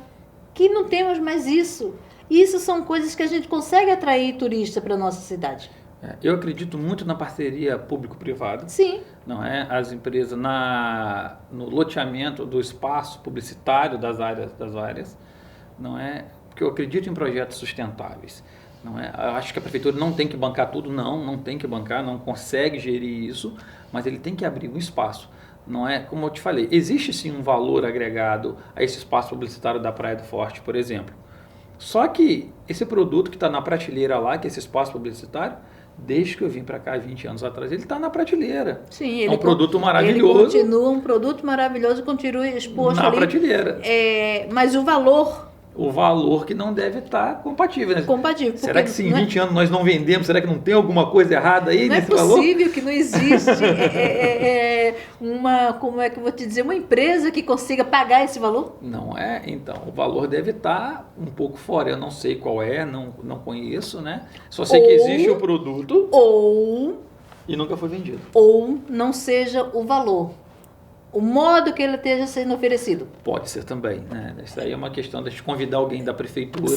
que não temos mais isso. Isso são coisas que a gente consegue atrair turista para a nossa cidade. Eu acredito muito na parceria público-privada. Sim. Não é? As empresas no loteamento do espaço publicitário das áreas, não é? Porque eu acredito em projetos sustentáveis. Não é? Eu acho que a prefeitura não tem que bancar tudo, não tem que bancar, não consegue gerir isso, mas ele tem que abrir um espaço. Não é? Como eu te falei, existe sim um valor agregado a esse espaço publicitário da Praia do Forte, por exemplo. Só que esse produto que está na prateleira lá, que é esse espaço publicitário, desde que eu vim para cá 20 anos atrás, ele está na prateleira. Sim, é um produto maravilhoso. Ele continua um produto maravilhoso, continua exposto na ali. prateleira. Mas o valor que não deve estar compatível. Né? Compatível. Será que se em 20 anos nós não vendemos, será que não tem alguma coisa errada aí nesse valor? Não é possível que não existe como é que eu vou te dizer, uma empresa que consiga pagar esse valor? Não é? Então, o valor deve estar um pouco fora. Eu não sei qual é, não conheço, né? Só sei que existe o produto e nunca foi vendido. Ou não seja o valor. O modo que ele esteja sendo oferecido. Pode ser também, né? Isso aí é uma questão de convidar alguém da prefeitura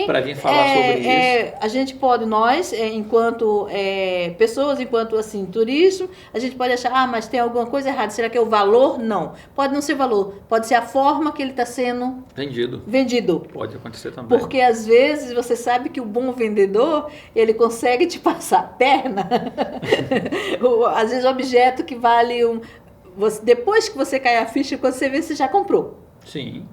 para vir falar sobre isso. A gente pode, nós, enquanto pessoas, enquanto assim, turismo, a gente pode achar, mas tem alguma coisa errada. Será que é o valor? Não. Pode não ser valor. Pode ser a forma que ele está sendo vendido. Pode acontecer também. Porque às vezes você sabe que o bom vendedor, ele consegue te passar a perna. Às vezes objeto que vale depois que você cai a ficha, quando você vê, você já comprou. Sim.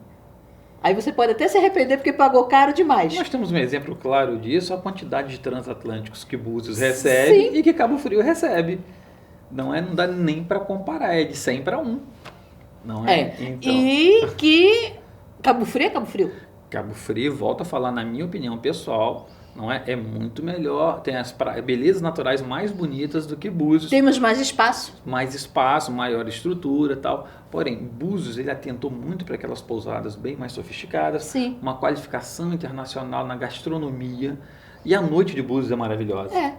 Aí você pode até se arrepender porque pagou caro demais. Nós temos um exemplo claro disso, a quantidade de transatlânticos que Búzios recebe e que Cabo Frio recebe. Não dá nem para comparar, é de 100 para 1. Não é? Então, e que Cabo Frio é Cabo Frio. Cabo Frio, volto a falar, na minha opinião pessoal, não é muito melhor, tem as belezas naturais mais bonitas do que Búzios. Temos mais espaço. Mais espaço, maior estrutura e tal. Porém, Búzios, ele atentou muito para aquelas pousadas bem mais sofisticadas. Sim. Uma qualificação internacional na gastronomia. E a noite de Búzios é maravilhosa.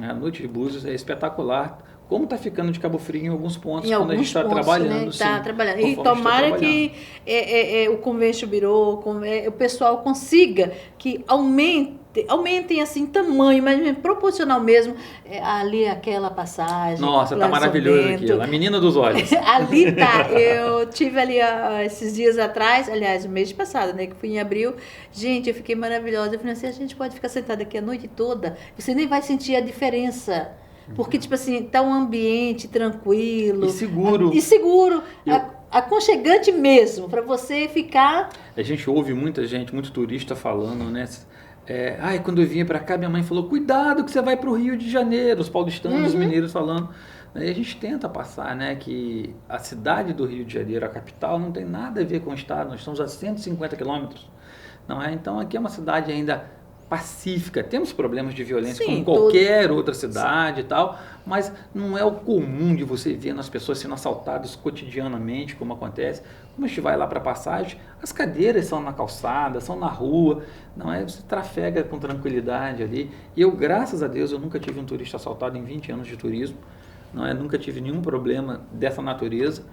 A noite de Búzios é espetacular. Como está ficando de Cabo Frio em alguns pontos, Em quando a gente alguns está pontos, trabalhando. né? Tá trabalhando. E conforme a gente tá tomara trabalhando. que o Convention Bureau, o pessoal consiga que aumentem assim tamanho, mas proporcional mesmo, ali aquela passagem. Nossa, tá Lançamento. maravilhoso aquilo. A menina dos olhos. Ali tá, eu tive ali esses dias atrás, aliás, o mês passado, né, que fui em abril, gente, eu fiquei maravilhosa, eu falei assim, a gente pode ficar sentada aqui a noite toda, você nem vai sentir a diferença, porque, tipo assim, tá um ambiente tranquilo. E seguro. E seguro, Eu- aconchegante mesmo, para você ficar... A gente ouve muita gente, muito turista falando, né? Quando eu vinha para cá, minha mãe falou, cuidado que você vai para o Rio de Janeiro, os paulistanos, os mineiros falando. E a gente tenta passar, né, que a cidade do Rio de Janeiro, a capital, não tem nada a ver com o estado, nós estamos a 150 quilômetros, não é? Então aqui é uma cidade ainda pacífica, temos problemas de violência Sim, como qualquer outra cidade e tal, mas não é o comum de você ver as pessoas sendo assaltadas cotidianamente, como acontece. Como a gente vai lá para a passagem, as cadeiras são na calçada, são na rua, não é? Você trafega com tranquilidade ali. E eu, graças a Deus, eu nunca tive um turista assaltado em 20 anos de turismo, não é? Nunca tive nenhum problema dessa natureza.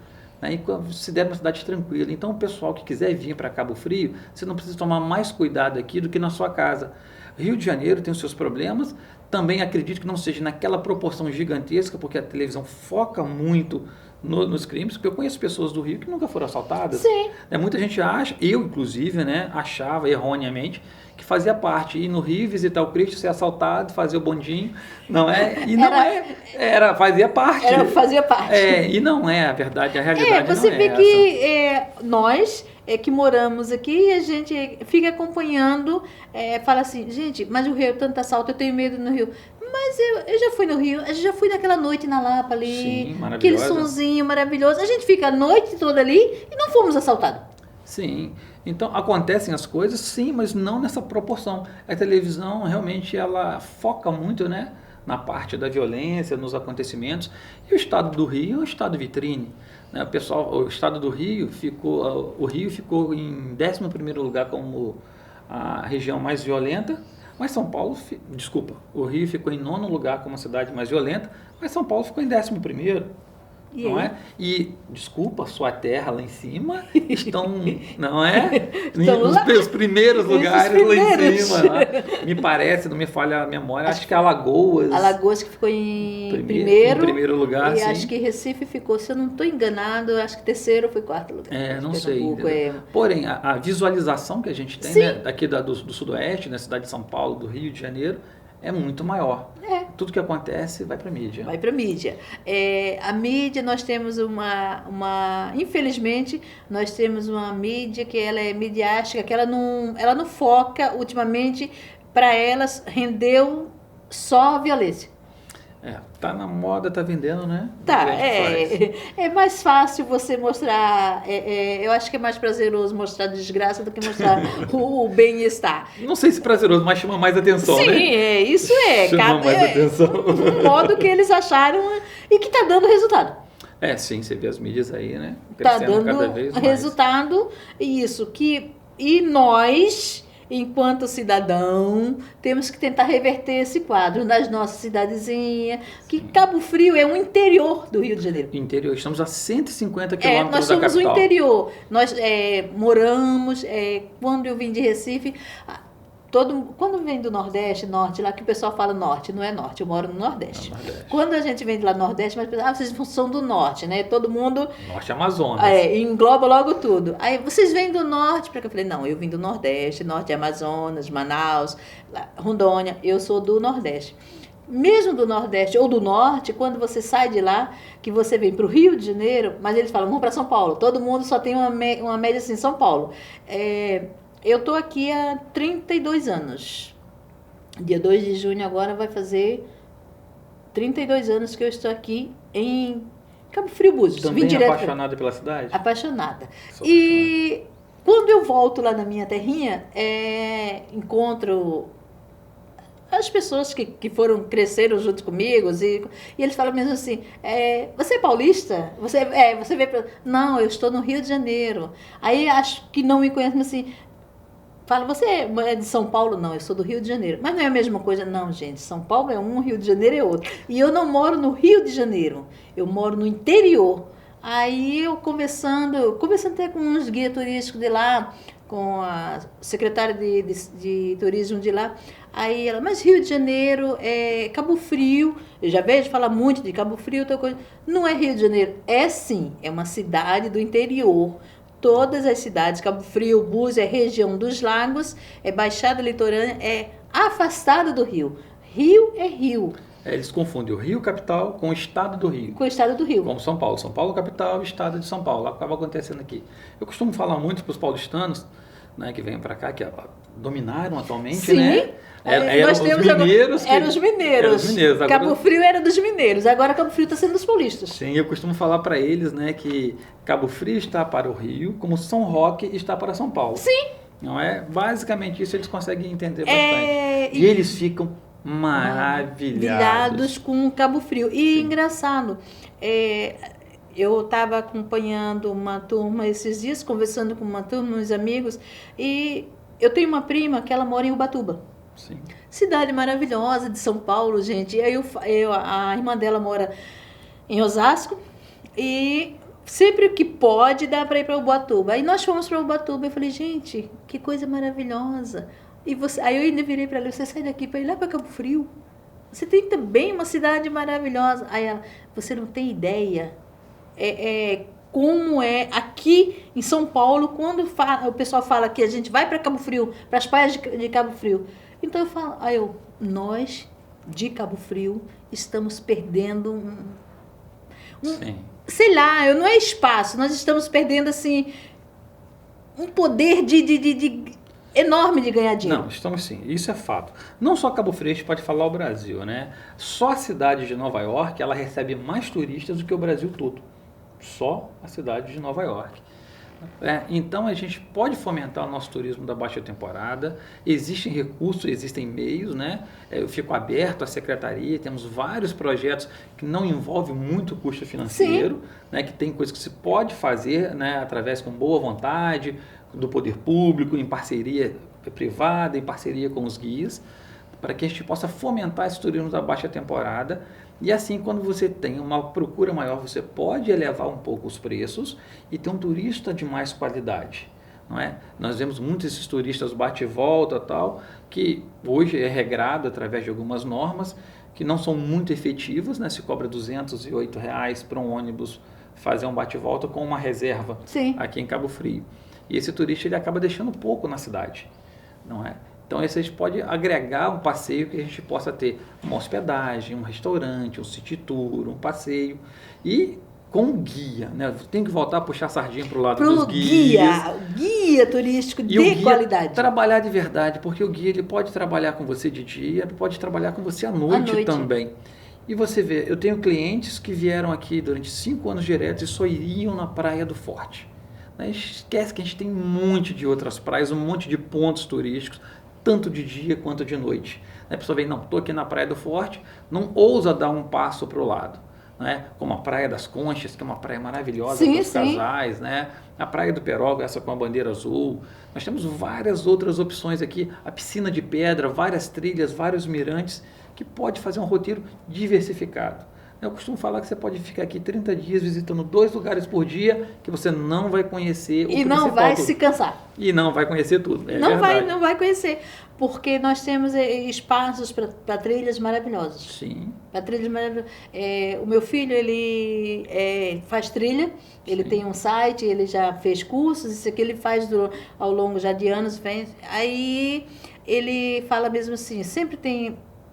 Né? E considero uma cidade tranquila. Então, o pessoal que quiser vir para Cabo Frio, você não precisa tomar mais cuidado aqui do que na sua casa. Rio de Janeiro tem os seus problemas, também acredito que não seja naquela proporção gigantesca, porque a televisão foca muito nos crimes, porque eu conheço pessoas do Rio que nunca foram assaltadas. Sim. Muita gente acha, eu inclusive, né, achava erroneamente que fazia parte ir no Rio, visitar o Cristo, ser assaltado, fazer o bondinho, não é? E não fazia parte. Fazia parte. E não é a verdade, a realidade Você não é vê essa. que nós que moramos aqui, a gente fica acompanhando, fala assim, gente, mas o Rio é tanto assalto, eu tenho medo no Rio. Mas eu já fui no Rio, a gente já fui naquela noite na Lapa ali, Sim, aquele maravilhosa. sonzinho maravilhoso, a gente fica a noite toda ali e não fomos assaltados. Sim, então acontecem as coisas, sim, mas não nessa proporção. A televisão realmente ela foca muito, né, na parte da violência, nos acontecimentos. E o estado do Rio é um estado vitrine. Né? O estado do Rio o Rio ficou em 11º lugar como a região mais violenta, mas São Paulo, o Rio ficou em 9º lugar como a cidade mais violenta, mas São Paulo ficou em 11º. Não é? E, desculpa, sua terra lá em cima estão, não é? Os primeiros lugares lá em cima. Lá. Me parece, não me falha a memória, acho que Alagoas. Alagoas que ficou em primeiro lugar, e sim. acho que Recife ficou, se eu não estou enganado, acho que terceiro foi quarto lugar. Não sei. Pernambuco, Porém, a visualização que a gente tem, né, aqui do Sudoeste, na cidade de São Paulo, do Rio de Janeiro, é muito maior. Tudo que acontece vai para a mídia. Vai para a mídia. A mídia, nós temos infelizmente, nós temos uma mídia que ela é midiática, que ela não foca, ultimamente, para elas, rendeu só a violência. Tá na moda, tá vendendo, né? Tá, é mais fácil você mostrar, eu acho que é mais prazeroso mostrar desgraça do que mostrar o bem-estar. Não sei se prazeroso, mas chama mais atenção, Sim, né? Isso é. Chama mais atenção. Um modo que eles acharam e que está dando resultado. Sim, você vê as mídias aí, né? Está Crescendo dando cada vez mais. resultado, e nós, enquanto cidadão, temos que tentar reverter esse quadro nas nossas cidadezinhas, que Cabo Frio é um interior do Rio de Janeiro. Interior, estamos a 150 quilômetros nós da capital. somos o interior. Nós moramos, quando eu vim de Recife, quando vem do Nordeste, Norte, lá que o pessoal fala Norte, não é Norte, eu moro no Nordeste. Quando a gente vem de lá do Nordeste, mas vocês são do Norte, né? Todo mundo... Norte Amazonas. Engloba logo tudo. Aí vocês vêm do Norte, porque eu falei, não, eu vim do Nordeste, Norte Amazonas, Manaus, Rondônia, eu sou do Nordeste. Mesmo do Nordeste ou do Norte, quando você sai de lá, que você vem para o Rio de Janeiro, mas eles falam, vamos para São Paulo, todo mundo só tem uma média assim, São Paulo. Eu estou aqui há 32 anos. Dia 2 de junho agora vai fazer 32 anos que eu estou aqui em Cabo Frio, Búzios. Também apaixonada pela cidade? Apaixonada. E quando eu volto lá na minha terrinha, encontro as pessoas que cresceram junto comigo, e eles falam mesmo assim, você é paulista? Você veio para... Não, eu estou no Rio de Janeiro. Aí acho que não me conhecem, assim... Fala, você é de São Paulo? Não, eu sou do Rio de Janeiro. Mas não é a mesma coisa? Não, gente. São Paulo é um, Rio de Janeiro é outro. E eu não moro no Rio de Janeiro. Eu moro no interior. Aí eu conversando até com uns guias turísticos de lá, com a secretária de turismo de lá. Aí ela, mas Rio de Janeiro é Cabo Frio. Eu já vejo falar muito de Cabo Frio, outra coisa. Não é Rio de Janeiro. É sim, é uma cidade do interior. Todas as cidades, Cabo Frio, Búzios, é região dos lagos, é Baixada Litorânea, é afastada do Rio. Rio é Rio. Eles confundem o Rio capital com o estado do Rio. Com o estado do Rio. Como São Paulo. São Paulo capital, estado de São Paulo. Acaba acontecendo aqui. Eu costumo falar muito para os paulistanos, né, que vêm para cá, que dominaram atualmente, sim, né? Eram os mineiros. Eram os mineiros. Agora, Cabo Frio era dos mineiros. Agora Cabo Frio está sendo dos paulistas. Sim, eu costumo falar para eles, né, que Cabo Frio está para o Rio, como São Roque está para São Paulo. Sim. Não é? Basicamente isso eles conseguem entender bastante. E eles ficam maravilhados com Cabo Frio. E engraçado, eu estava acompanhando uma turma esses dias, conversando com uma turma, uns amigos, e eu tenho uma prima que ela mora em Ubatuba. Sim. Cidade maravilhosa de São Paulo, gente. E aí a irmã dela mora em Osasco e sempre que pode dá para ir para Ubatuba. Aí nós fomos para Ubatuba e eu falei, gente, que coisa maravilhosa. Aí eu ainda virei para ela, você sai daqui para ir lá para Cabo Frio. Você tem também uma cidade maravilhosa. Aí ela, você não tem ideia como é aqui em São Paulo, quando o pessoal fala que a gente vai para Cabo Frio, para as praias de Cabo Frio. Então eu falo, nós de Cabo Frio estamos perdendo sei lá, não é espaço, nós estamos perdendo assim um poder enorme de ganhar dinheiro. Não, estamos sim, isso é fato. Não só Cabo Frio, a gente pode falar o Brasil, né? Só a cidade de Nova York, ela recebe mais turistas do que o Brasil todo. Só a cidade de Nova York. Então a gente pode fomentar o nosso turismo da baixa temporada, existem recursos, existem meios, né? Eu fico aberto à secretaria, temos vários projetos que não envolvem muito custo financeiro, né? Que tem coisas que se pode fazer, né? Através com boa vontade do poder público, em parceria privada, em parceria com os guias, para que a gente possa fomentar esse turismo da baixa temporada. E assim, quando você tem uma procura maior, você pode elevar um pouco os preços e ter um turista de mais qualidade, não é? Nós vemos muitos esses turistas bate e volta tal, que hoje é regrado através de algumas normas que não são muito efetivas, né? Se cobra R$208 para um ônibus fazer um bate e volta com uma reserva aqui em Cabo Frio. E esse turista ele acaba deixando pouco na cidade, não é? Então, esse a gente pode agregar um passeio que a gente possa ter uma hospedagem, um restaurante, um city tour, um passeio e com guia, né? Tem que voltar a puxar a sardinha para o lado dos guias. Guia turístico de qualidade. Trabalhar de verdade, porque o guia ele pode trabalhar com você de dia, pode trabalhar com você à noite também. E você vê, eu tenho clientes que vieram aqui durante 5 anos diretos e só iriam na Praia do Forte. Esquece que a gente tem um monte de outras praias, um monte de pontos turísticos, tanto de dia quanto de noite. A pessoa vem, não, estou aqui na Praia do Forte, não ousa dar um passo para o lado. Né? Como a Praia das Conchas, que é uma praia maravilhosa para os casais, né? A Praia do Peroga, essa com a bandeira azul. Nós temos várias outras opções aqui, a piscina de pedra, várias trilhas, vários mirantes, que pode fazer um roteiro diversificado. Eu costumo falar que você pode ficar aqui 30 dias visitando 2 lugares por dia, que você não vai conhecer o principal. E não vai se cansar. E não vai conhecer tudo. Não vai conhecer. Porque nós temos espaços para trilhas maravilhosas. Sim. Para trilhas maravilhosas. O meu filho, ele faz trilha, ele tem um site, ele já fez cursos, isso aqui ele faz ao longo já de anos. Aí ele fala mesmo assim, sempre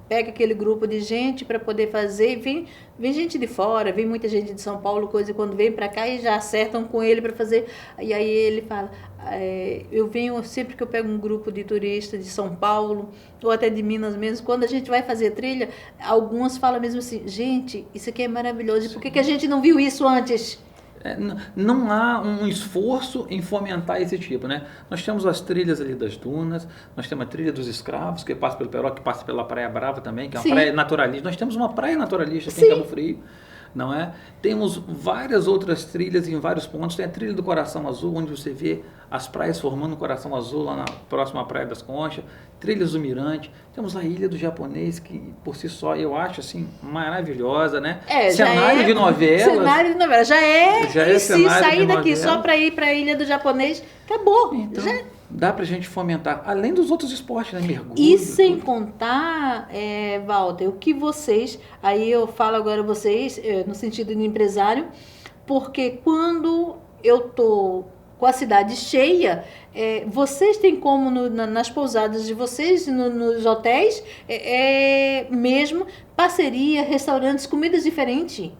pega aquele grupo de gente para poder fazer, vem gente de fora, vem muita gente de São Paulo, coisa, quando vem para cá e já acertam com ele para fazer, e aí ele fala, eu venho, sempre que eu pego um grupo de turistas de São Paulo, ou até de Minas mesmo, quando a gente vai fazer trilha, algumas falam mesmo assim, gente, isso aqui é maravilhoso, por que a gente não viu isso antes? Não há um esforço em fomentar esse tipo, né? Nós temos as trilhas ali das dunas, nós temos a trilha dos escravos, que passa pelo Peroca, que passa pela Praia Brava também, que é uma praia naturalista. Nós temos uma praia naturalista aqui em Cabo Frio. não é? Temos várias outras trilhas em vários pontos. Tem a trilha do Coração Azul, onde você vê as praias formando um coração azul lá na próxima Praia das Conchas, trilhas do Mirante. Temos a Ilha do Japonês, que por si só eu acho assim maravilhosa, né? Cenário de novela. Cenário de novela. Já é e se sair daqui só para ir para a Ilha do Japonês, acabou. Então, já... dá pra gente fomentar, além dos outros esportes, né? Mergulho. E sem contar, Walter, o que vocês, aí eu falo agora vocês, no sentido de empresário, porque quando eu tô com a cidade cheia, vocês têm como nas pousadas de vocês, nos hotéis, mesmo parceria, restaurantes, comidas diferentes.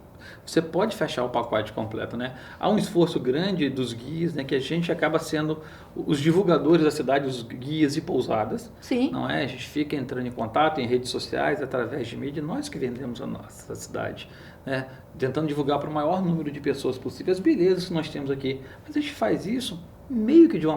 Você pode fechar o pacote completo, né? Há um esforço grande dos guias, né? Que a gente acaba sendo os divulgadores da cidade, os guias e pousadas. Sim. Não é? A gente fica entrando em contato em redes sociais, através de mídia, nós que vendemos a nossa cidade, né? Tentando divulgar para o maior número de pessoas possível as belezas que nós temos aqui. Mas a gente faz isso meio que de uma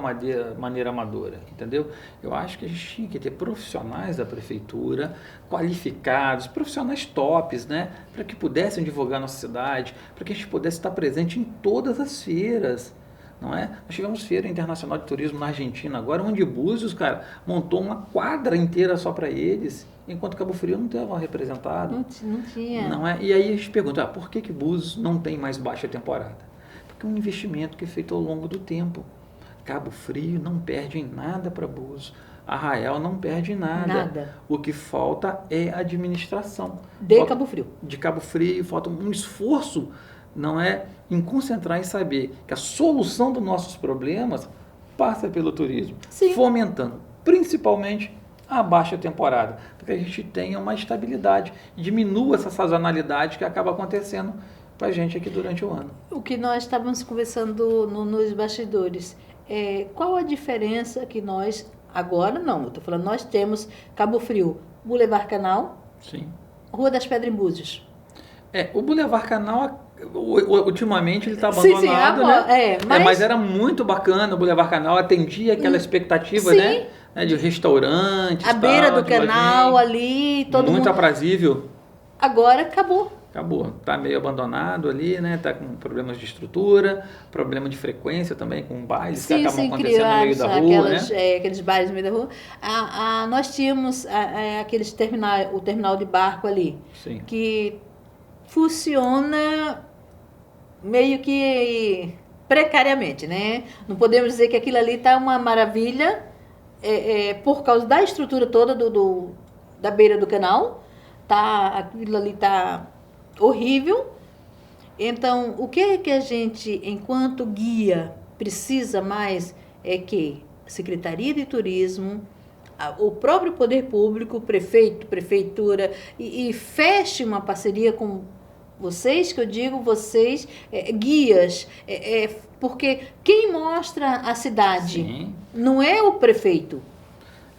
maneira amadora, entendeu? Eu acho que a gente tinha que ter profissionais da prefeitura, qualificados, profissionais tops, né? Para que pudessem divulgar nossa cidade, para que a gente pudesse estar presente em todas as feiras, não é? Nós tivemos Feira Internacional de Turismo na Argentina agora, onde Búzios, cara, montou uma quadra inteira só para eles, enquanto Cabo Frio não estava representado. Não tinha. Não é? E aí a gente pergunta, por que Búzios não tem mais baixa temporada? Porque é um investimento que é feito ao longo do tempo. Cabo Frio não perde em nada para Búzios. Arraial não perde em nada. O que falta é administração. Cabo Frio. De Cabo Frio, falta um esforço, não é, em concentrar em saber que a solução dos nossos problemas passa pelo turismo. Sim. Fomentando, principalmente, a baixa temporada, para que a gente tenha uma estabilidade, diminua essa sazonalidade que acaba acontecendo com a gente aqui durante o ano. O que nós estávamos conversando nos bastidores, qual a diferença que nós, agora não, eu estou falando, nós temos Cabo Frio, Boulevard Canal, sim, Rua das Pedras em Búzios. O Boulevard Canal, ultimamente ele está abandonado, né? Mas era muito bacana o Boulevard Canal, atendia aquela expectativa, né? De restaurantes, a beira do canal ali, todo muito mundo... aprazível. Agora acabou. Tá meio abandonado ali, né? Tá com problemas de estrutura, problema de frequência também, com bailes que acabam acontecendo no meio da rua, né? Aqueles bailes no meio da rua. Nós tínhamos o terminal de barco ali, sim, que funciona meio que precariamente, né? Não podemos dizer que aquilo ali está uma maravilha por causa da estrutura toda da beira do canal. Aquilo ali está horrível. Então, o que a gente, enquanto guia, precisa mais é que a Secretaria de Turismo, o próprio poder público, prefeito, prefeitura, e feche uma parceria com vocês, que eu digo vocês, guias, porque quem mostra a cidade, sim, não é o prefeito,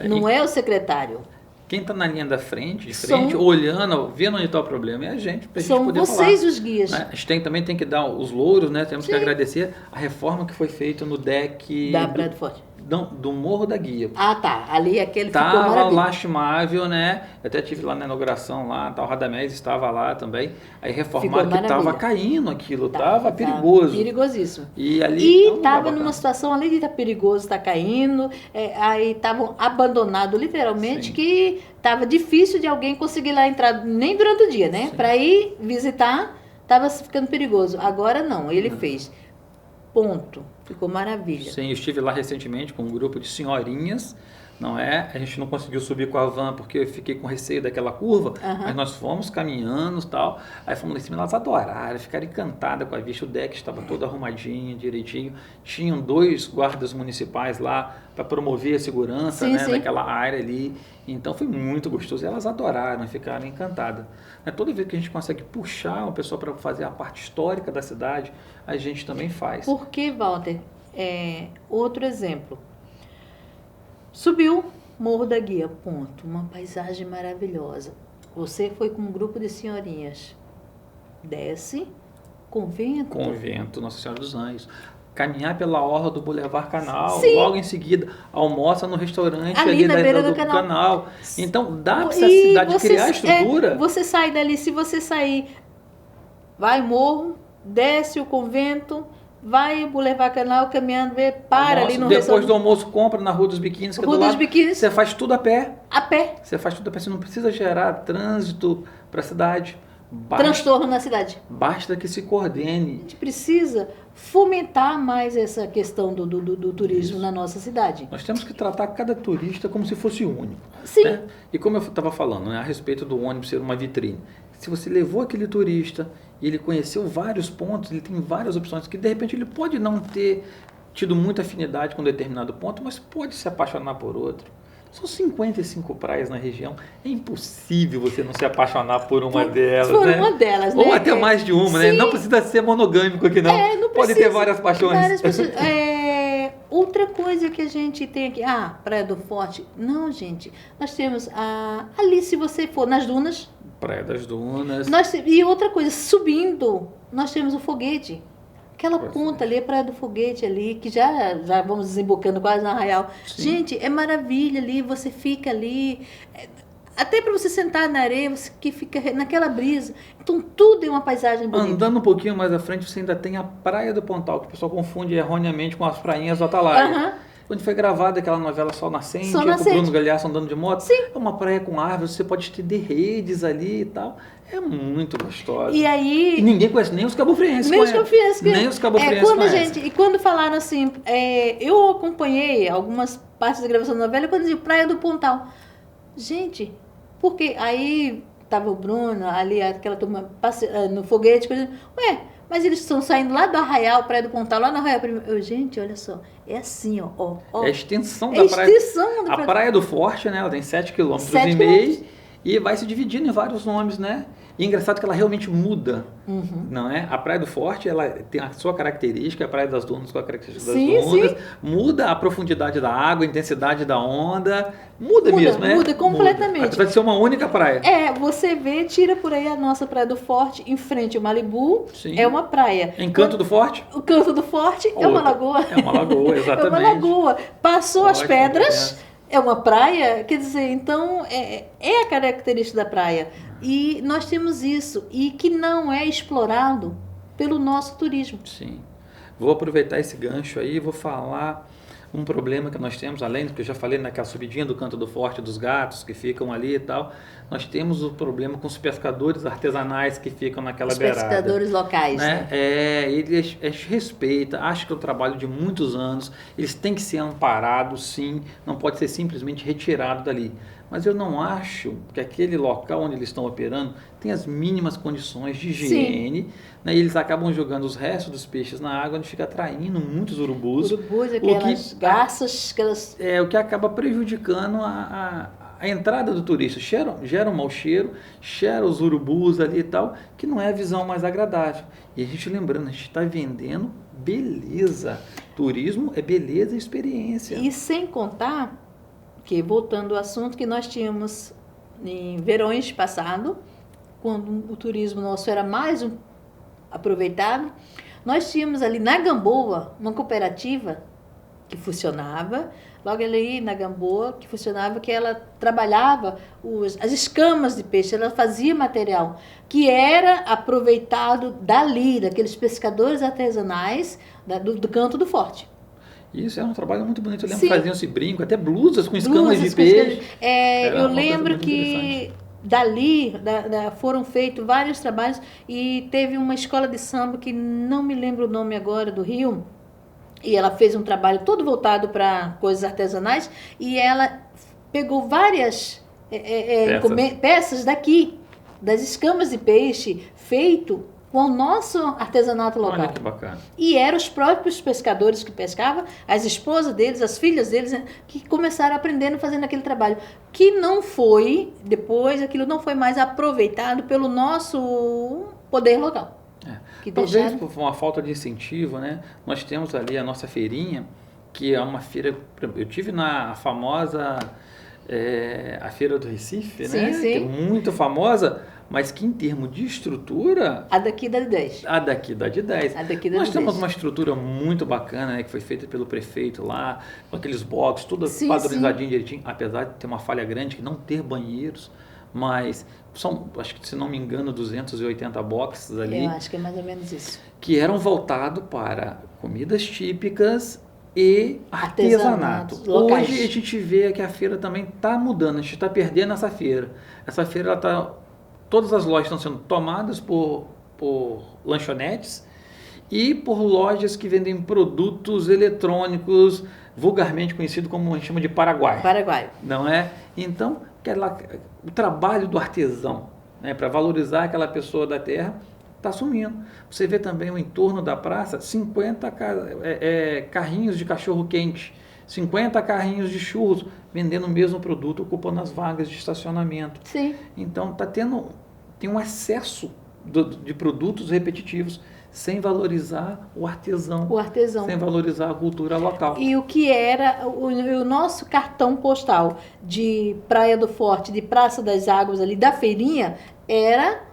não é o secretário. Quem está na linha da frente, olhando, vendo onde está o problema, é a gente, para a gente poder falar. São vocês os guias. Né? A gente também tem que dar os louros, né? Temos, sim, que agradecer a reforma que foi feita no deck da Bradford. Do Morro da Guia. Ali aquele ficou maravilhoso. Estava lastimável, né? Eu até estive lá na inauguração, o Radamés estava lá também. Aí reformaram que estava caindo aquilo, estava perigoso. Perigosíssimo. E ali estava numa situação, além de estar perigoso, estar caindo, aí estavam abandonados literalmente, sim, que estava difícil de alguém conseguir lá entrar, nem durante o dia, né? Para ir visitar, estava ficando perigoso. Agora não, ele fez. Ponto. Ficou maravilha. Sim, eu estive lá recentemente com um grupo de senhorinhas, não é? A gente não conseguiu subir com a van porque eu fiquei com receio daquela curva, mas nós fomos caminhando e tal. Aí fomos lá em cima, elas adoraram, ficaram encantadas com a vista. O deck estava todo arrumadinho, direitinho. Tinham 2 guardas municipais lá para promover a segurança, sim, né, sim, daquela área ali. Então foi muito gostoso. E elas adoraram, ficaram encantadas. Toda vez que a gente consegue puxar uma pessoa para fazer a parte histórica da cidade, a gente também faz. Por que, Walter? Outro exemplo. Subiu Morro da Guia, ponto. Uma paisagem maravilhosa. Você foi com um grupo de senhorinhas. Desce, Convento. Nossa Senhora dos Anjos. Caminhar pela orla do Boulevard Canal, sim, logo em seguida almoça no restaurante ali na beira do canal. Então dá para essa cidade criar estrutura. Você sai dali, se você sair vai morro, desce o convento, vai o Boulevard Canal caminhando, para ali no Depois restaurante. do almoço, compra na Rua dos Biquínis, que é Rua do dos lado. Biquínis. Você faz tudo a pé. A pé. Você faz tudo a pé. Você não precisa gerar trânsito para a cidade. Transtorno na cidade. Basta que se coordene. A gente precisa fomentar mais essa questão do turismo na nossa cidade. Nós temos que tratar cada turista como se fosse único. Sim. Né? E como eu estava falando, né, a respeito do ônibus ser uma vitrine. Se você levou aquele turista e ele conheceu vários pontos, ele tem várias opções, que de repente ele pode não ter tido muita afinidade com determinado ponto, mas pode se apaixonar por outro. São 55 praias na região. É impossível você não se apaixonar por uma delas, Por né? uma delas, né? Ou até mais de uma, né? Sim. Não precisa ser monogâmico aqui, não. Não Pode precisa. ter várias paixões. Várias pessoas. Outra coisa que a gente tem aqui. Praia do Forte. Não, gente. Nós temos ali, se você for nas dunas. Praia das Dunas. E outra coisa, subindo, nós temos o foguete. Aquela ponta ali, a Praia do Foguete ali, que já vamos desembocando quase no Arraial. Sim. Gente, é maravilha ali, você fica ali. Até para você sentar na areia, você que fica naquela brisa. Então, tudo é uma paisagem bonita. Andando um pouquinho mais à frente, você ainda tem a Praia do Pontal, que o pessoal confunde erroneamente com as prainhas do Atalaia. Aham. Onde foi gravada aquela novela Sol Nascente, Sol com o Nascente. Bruno Galhaço andando de moto. Sim. É uma praia com árvores, você pode estender redes ali e tal. É muito gostosa. E aí... E ninguém conhece, nem os cabofrienses Nem os conhecem. cabofrienses. Nem os cabofrienses conhecem. E quando falaram assim, eu acompanhei algumas partes da gravação da novela, quando dizia Praia do Pontal. Gente, porque aí tava o Bruno, ali aquela turma no foguete, mas eles estão saindo lá do Arraial, Praia do Pontal, lá no Arraial. Gente, olha só, é assim, ó. É a extensão É da praia. extensão da A Praia do Forte, né? Ela tem 7,5 km 7 quilômetros. e vai se dividindo em vários nomes, né? E é engraçado que ela realmente muda, não é? A Praia do Forte, ela tem a sua característica, a Praia das Dunas com a característica das dunas, sim. Muda a profundidade da água, a intensidade da onda, muda mesmo, né? Muda completamente. Apesar de ser uma única praia. Você vê, tira por aí a nossa Praia do Forte, em frente ao Malibu, Sim. é uma praia. Em Canto do Forte? O Canto do Forte é uma lagoa. É uma lagoa, exatamente. É uma lagoa. Passou as Ótimo, pedras, é uma praia. Quer dizer, então, é a característica da praia. E nós temos isso. E que não é explorado pelo nosso turismo. Sim. Vou aproveitar esse gancho aí e vou falar um problema que nós temos, além do que eu já falei naquela subidinha do Canto do Forte dos gatos que ficam ali e tal, nós temos o problema com os pescadores artesanais que ficam naquela beirada. Os pescadores locais, né? Eles respeitam, acho que é um trabalho de muitos anos, eles têm que ser amparados, sim, não pode ser simplesmente retirado dali. Mas eu não acho que aquele local onde eles estão operando tem as mínimas condições de higiene, né? E eles acabam jogando os restos dos peixes na água, onde fica atraindo muitos urubus. Aquelas garças, aquelas... O que acaba prejudicando a entrada do turista. Gera um mau cheiro, cheira os urubus ali e tal, que não é a visão mais agradável. E a gente lembrando, a gente está vendendo beleza. Turismo é beleza e experiência. E sem contar que, voltando ao assunto, que nós tínhamos em verões passado, quando o turismo nosso era mais aproveitado, nós tínhamos ali na Gamboa uma cooperativa que funcionava, logo ali na Gamboa, que funcionava, que ela trabalhava as escamas de peixe, ela fazia material que era aproveitado dali, daqueles pescadores artesanais do Canto do Forte. Isso era um trabalho muito bonito. Eu lembro Sim. que faziam esse brinco, até blusas com escamas de peixe. Eu lembro que dali foram feitos vários trabalhos e teve uma escola de samba que não me lembro o nome agora, do Rio, e ela fez um trabalho todo voltado para coisas artesanais e ela pegou várias peças daqui, das escamas de peixe, feito com o nosso artesanato local. Olha que bacana. E eram os próprios pescadores que pescavam, as esposas deles, as filhas deles, né, que começaram aprendendo fazendo aquele trabalho. Que não foi, depois, aquilo não foi mais aproveitado pelo nosso poder local. Talvez por uma falta de incentivo, né? Nós temos ali a nossa feirinha, que é uma feira... Eu tive na famosa a Feira do Recife, sim, né? Sim. Que é muito famosa, mas que em termos de estrutura... A daqui dá de 10. A daqui dá de 10. A daqui dá Nós de temos 10. uma estrutura muito bacana, né, que foi feita pelo prefeito lá, com aqueles boxes, tudo Sim, padronizadinho direitinho, apesar de ter uma falha grande, que não ter banheiros, mas são, acho que se não me engano, 280 boxes ali. Eu acho que é mais ou menos isso. Que eram voltados para comidas típicas e artesanato. Locais. Hoje a gente vê que a feira também está mudando, a gente está perdendo essa feira. Essa feira, todas as lojas estão sendo tomadas por lanchonetes e por lojas que vendem produtos eletrônicos, vulgarmente conhecido como a gente chama de Paraguai. Paraguai. Não é? Então, o trabalho do artesão, né, para valorizar aquela pessoa da terra, está sumindo. Você vê também o entorno da praça, 50 carrinhos de cachorro-quente, 50 carrinhos de churros, vendendo o mesmo produto, ocupando as vagas de estacionamento. Sim. Então, tem um excesso de produtos repetitivos, sem valorizar o artesão. Sem valorizar a cultura local. E o que era o nosso cartão postal de Praia do Forte, de Praça das Águas ali, da feirinha, era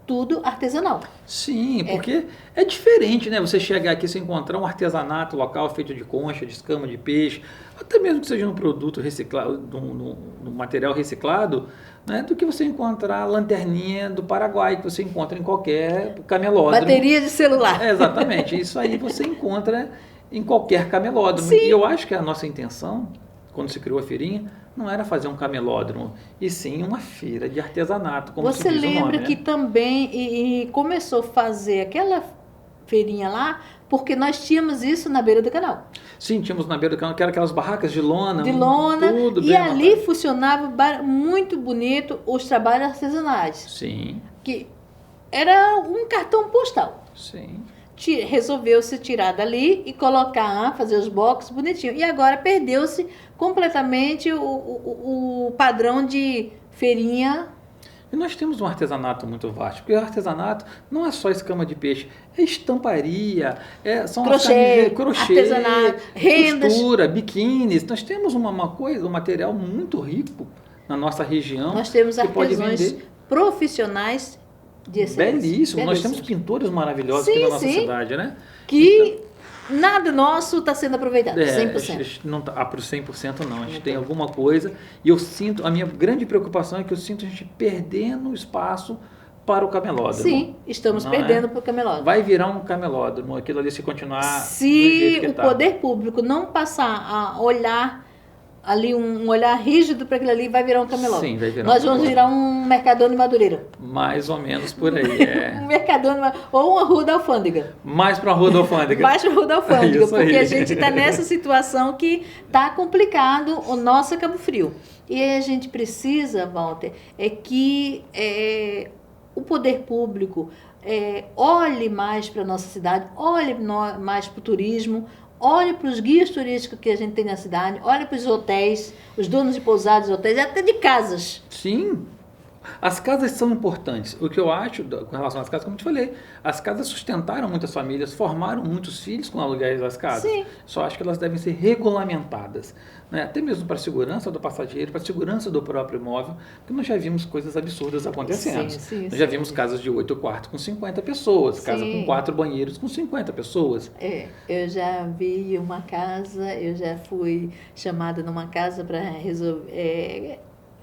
tudo artesanal. Sim, porque é diferente, né? Você chegar aqui e encontrar um artesanato local feito de concha, de escama de peixe, até mesmo que seja um produto reciclado, num material reciclado, né? Do que você encontrar a lanterninha do Paraguai, que você encontra em qualquer camelódromo. Bateria de celular. Exatamente, isso aí você encontra em qualquer camelódromo. Sim. E eu acho que a nossa intenção, quando se criou a feirinha, não era fazer um camelódromo, e sim uma feira de artesanato, como Você se diz o lembra nome, que né? também e começou a fazer aquela feirinha lá, porque nós tínhamos isso na beira do canal. Sim, tínhamos na beira do canal, que eram aquelas barracas de lona. Tudo E bem ali montado. funcionava muito bonito os trabalhos artesanais, Sim, que era um cartão postal. sim. Resolveu-se tirar dali e colocar, fazer os boxes bonitinhos. E agora perdeu-se completamente o padrão de feirinha. E nós temos um artesanato muito vasto, porque o artesanato não é só escama de peixe, é estamparia, são crochê, artesanato, rendas. costura, biquínis. Nós temos um material muito rico na nossa região. Nós temos que pode artesãos vender. profissionais de excelência. Belíssimo. Nós temos pintores maravilhosos aqui na nossa cidade, né? Que nada nosso está sendo aproveitado, 100%. A gente não tá para o 100% não, a gente tem alguma coisa, e eu sinto, a minha grande preocupação é que eu sinto a gente perdendo espaço para o camelódromo. Sim, estamos perdendo para o camelódromo. Vai virar um camelódromo, aquilo ali se continuar do Se jeito que o tá. poder público não passar a olhar ali, um olhar rígido para aquilo ali, vai virar um camelódromo. Sim, vai virar Nós um vamos camelódromo. virar um Mercadão de Madureira. Mais ou menos por aí, Um Mercadão de ou uma Rua da Alfândega. Mais para a Rua da Alfândega. Mais para a Rua da Alfândega, Isso aí. porque a gente está nessa situação que está complicado o nosso Cabo Frio. E aí a gente precisa, Walter, que o poder público olhe mais para a nossa cidade, olhe mais para o turismo, olhe para os guias turísticos que a gente tem na cidade, olhe para os hotéis, os donos de pousadas, hotéis, até de casas. Sim. As casas são importantes. O que eu acho com relação às casas, como eu te falei, as casas sustentaram muitas famílias, formaram muitos filhos com aluguéis das casas. Sim. Só acho que elas devem ser regulamentadas, né? Até mesmo para a segurança do passageiro, para a segurança do próprio imóvel, porque nós já vimos coisas absurdas acontecendo. Sim, Nós já vimos casas de 8 quartos com 50 pessoas, casa Sim. com 4 banheiros com 50 pessoas. Eu já vi uma casa, eu já fui chamada numa casa para resolver,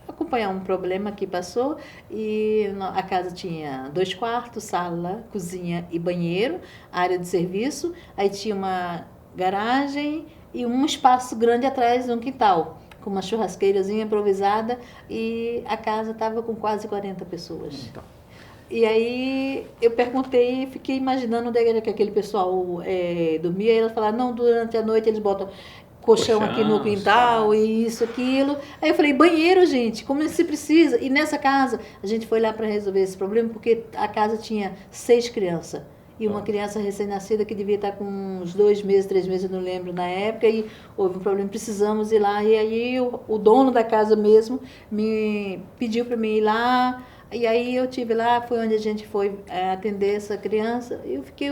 acompanhar um problema que passou, e a casa tinha 2 quartos, sala, cozinha e banheiro, área de serviço, aí tinha uma garagem e um espaço grande atrás, um quintal, com uma churrasqueirazinha improvisada, e a casa estava com quase 40 pessoas. Então, E aí eu perguntei, fiquei imaginando onde era que aquele pessoal dormia, e elas falaram, não, durante a noite eles botam colchão aqui no quintal, e isso, aquilo. Aí eu falei, banheiro, gente, como se precisa? E nessa casa, a gente foi lá para resolver esse problema, porque a casa tinha 6 crianças. E uma criança recém-nascida que devia estar com uns 2 meses, 3 meses, eu não lembro, na época, e houve um problema, precisamos ir lá. E aí o dono da casa mesmo me pediu para mim ir lá. E aí eu tive lá, foi onde a gente foi atender essa criança. E eu fiquei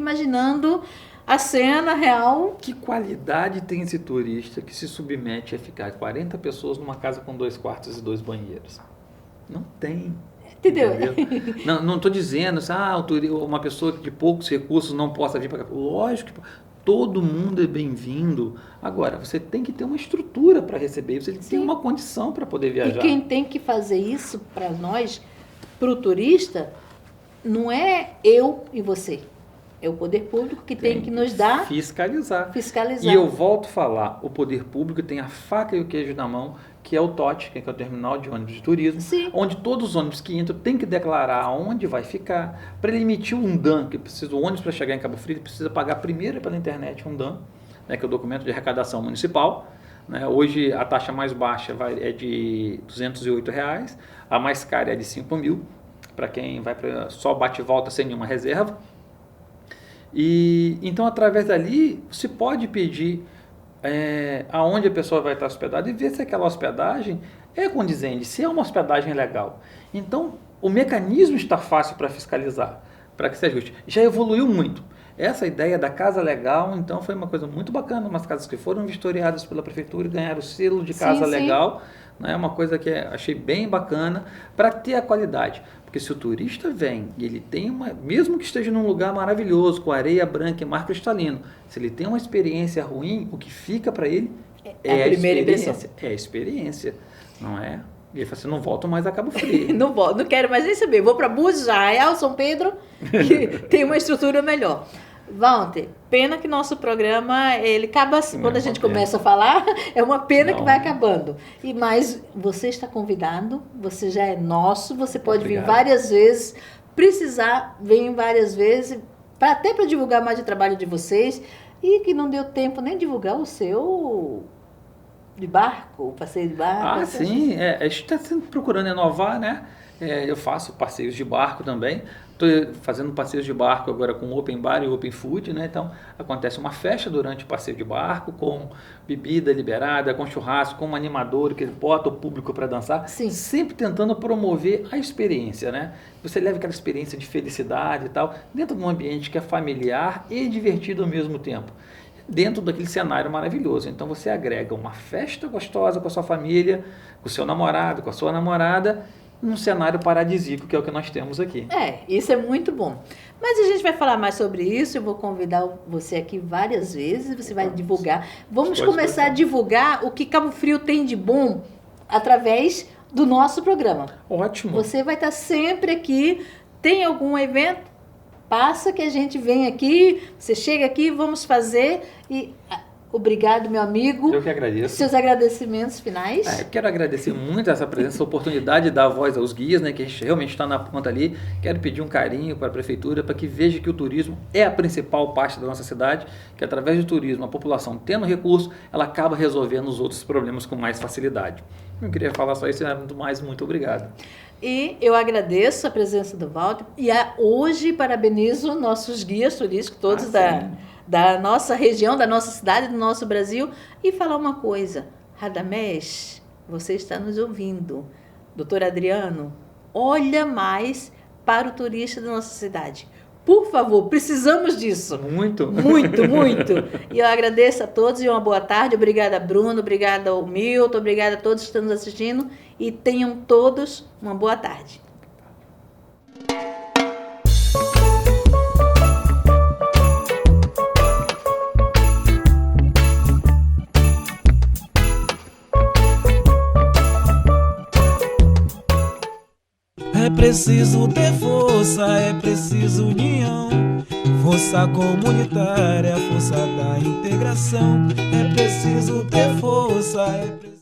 imaginando a cena real. que qualidade tem esse turista que se submete a ficar 40 pessoas numa casa com 2 quartos e 2 banheiros? Não tem. Entendeu? Não estou dizendo uma pessoa de poucos recursos não possa vir para cá. Lógico que todo mundo é bem-vindo. Agora, você tem que ter uma estrutura para receber, você tem que ter uma condição para poder viajar. E quem tem que fazer isso para nós, para o turista, não é eu e você. É o poder público que tem que nos dar... Fiscalizar. Fiscalizar. E eu volto a falar, o poder público tem a faca e o queijo na mão, que é o TOT, que é o Terminal de Ônibus de Turismo, Sim. onde todos os ônibus que entram têm que declarar onde vai ficar. Para ele emitir um DAN, que precisa, o ônibus para chegar em Cabo Frio, ele precisa pagar primeiro pela internet um DAN, né, que é o documento de arrecadação municipal. Né? Hoje a taxa mais baixa é de R$ 208, a mais cara é de 5 mil, para quem vai só bate e volta sem nenhuma reserva. E então, através dali, você pode pedir aonde a pessoa vai estar hospedada e ver se aquela hospedagem é condizente, se é uma hospedagem legal. Então, o mecanismo está fácil para fiscalizar, para que se ajuste. Já evoluiu muito. Essa ideia da casa legal, então, foi uma coisa muito bacana. Umas casas que foram vistoriadas pela prefeitura e ganharam o selo de casa legal. É uma coisa que achei bem bacana para ter a qualidade. Porque se o turista vem e ele tem mesmo que esteja num lugar maravilhoso, com areia branca e mar cristalino, se ele tem uma experiência ruim, o que fica para ele é a primeira experiência. É a experiência, não é? E ele fala assim, não volto mais a Cabo Frio. Não volto, não quero mais nem saber. Vou para Búzios, Arraial, São Pedro, que tem uma estrutura melhor. Walter, pena que nosso programa, ele acaba assim, quando a gente começa a falar, é uma pena que vai acabando. Mas você está convidado, você já é nosso, você pode vir várias vezes, precisar, vem várias vezes, até para divulgar mais o trabalho de vocês, e que não deu tempo nem divulgar o seu de barco, o passeio de barco. Sim, a gente está sempre procurando inovar, né? Eu faço passeios de barco também. Estou fazendo passeios de barco agora com open bar e open food, né? Então acontece uma festa durante o passeio de barco, com bebida liberada, com churrasco, com um animador que bota o público para dançar. Sim. Sempre tentando promover a experiência, né? Você leva aquela experiência de felicidade e tal, dentro de um ambiente que é familiar e divertido ao mesmo tempo, dentro daquele cenário maravilhoso. Então você agrega uma festa gostosa com a sua família, com o seu namorado, com a sua namorada, num cenário paradisíaco, que é o que nós temos aqui. Isso é muito bom. Mas a gente vai falar mais sobre isso, eu vou convidar você aqui várias vezes, você vai divulgar. Vamos começar a divulgar o que Cabo Frio tem de bom através do nosso programa. Ótimo. Você vai estar sempre aqui, tem algum evento? Passa que a gente vem aqui, você chega aqui, vamos fazer e... Obrigado, meu amigo. Eu que agradeço. Seus agradecimentos finais? Eu quero agradecer muito essa presença, essa oportunidade de dar voz aos guias, né, que a gente realmente está na ponta ali. Quero pedir um carinho para a prefeitura para que veja que o turismo é a principal parte da nossa cidade, que através do turismo, a população tendo recurso, ela acaba resolvendo os outros problemas com mais facilidade. Eu queria falar só isso, muito obrigado. E eu agradeço a presença do Walter e hoje parabenizo nossos guias turísticos, todos da nossa região, da nossa cidade, do nosso Brasil. E falar uma coisa, Radamés, você está nos ouvindo. Doutor Adriano, olha mais para o turista da nossa cidade. Por favor, precisamos disso. Muito. Muito, muito. E eu agradeço a todos e uma boa tarde. Obrigada, Bruno. Obrigada ao Milton. Obrigada a todos que estão nos assistindo. E tenham todos uma boa tarde. É preciso ter força, é preciso união, força comunitária, força da integração. É preciso ter força, é preciso...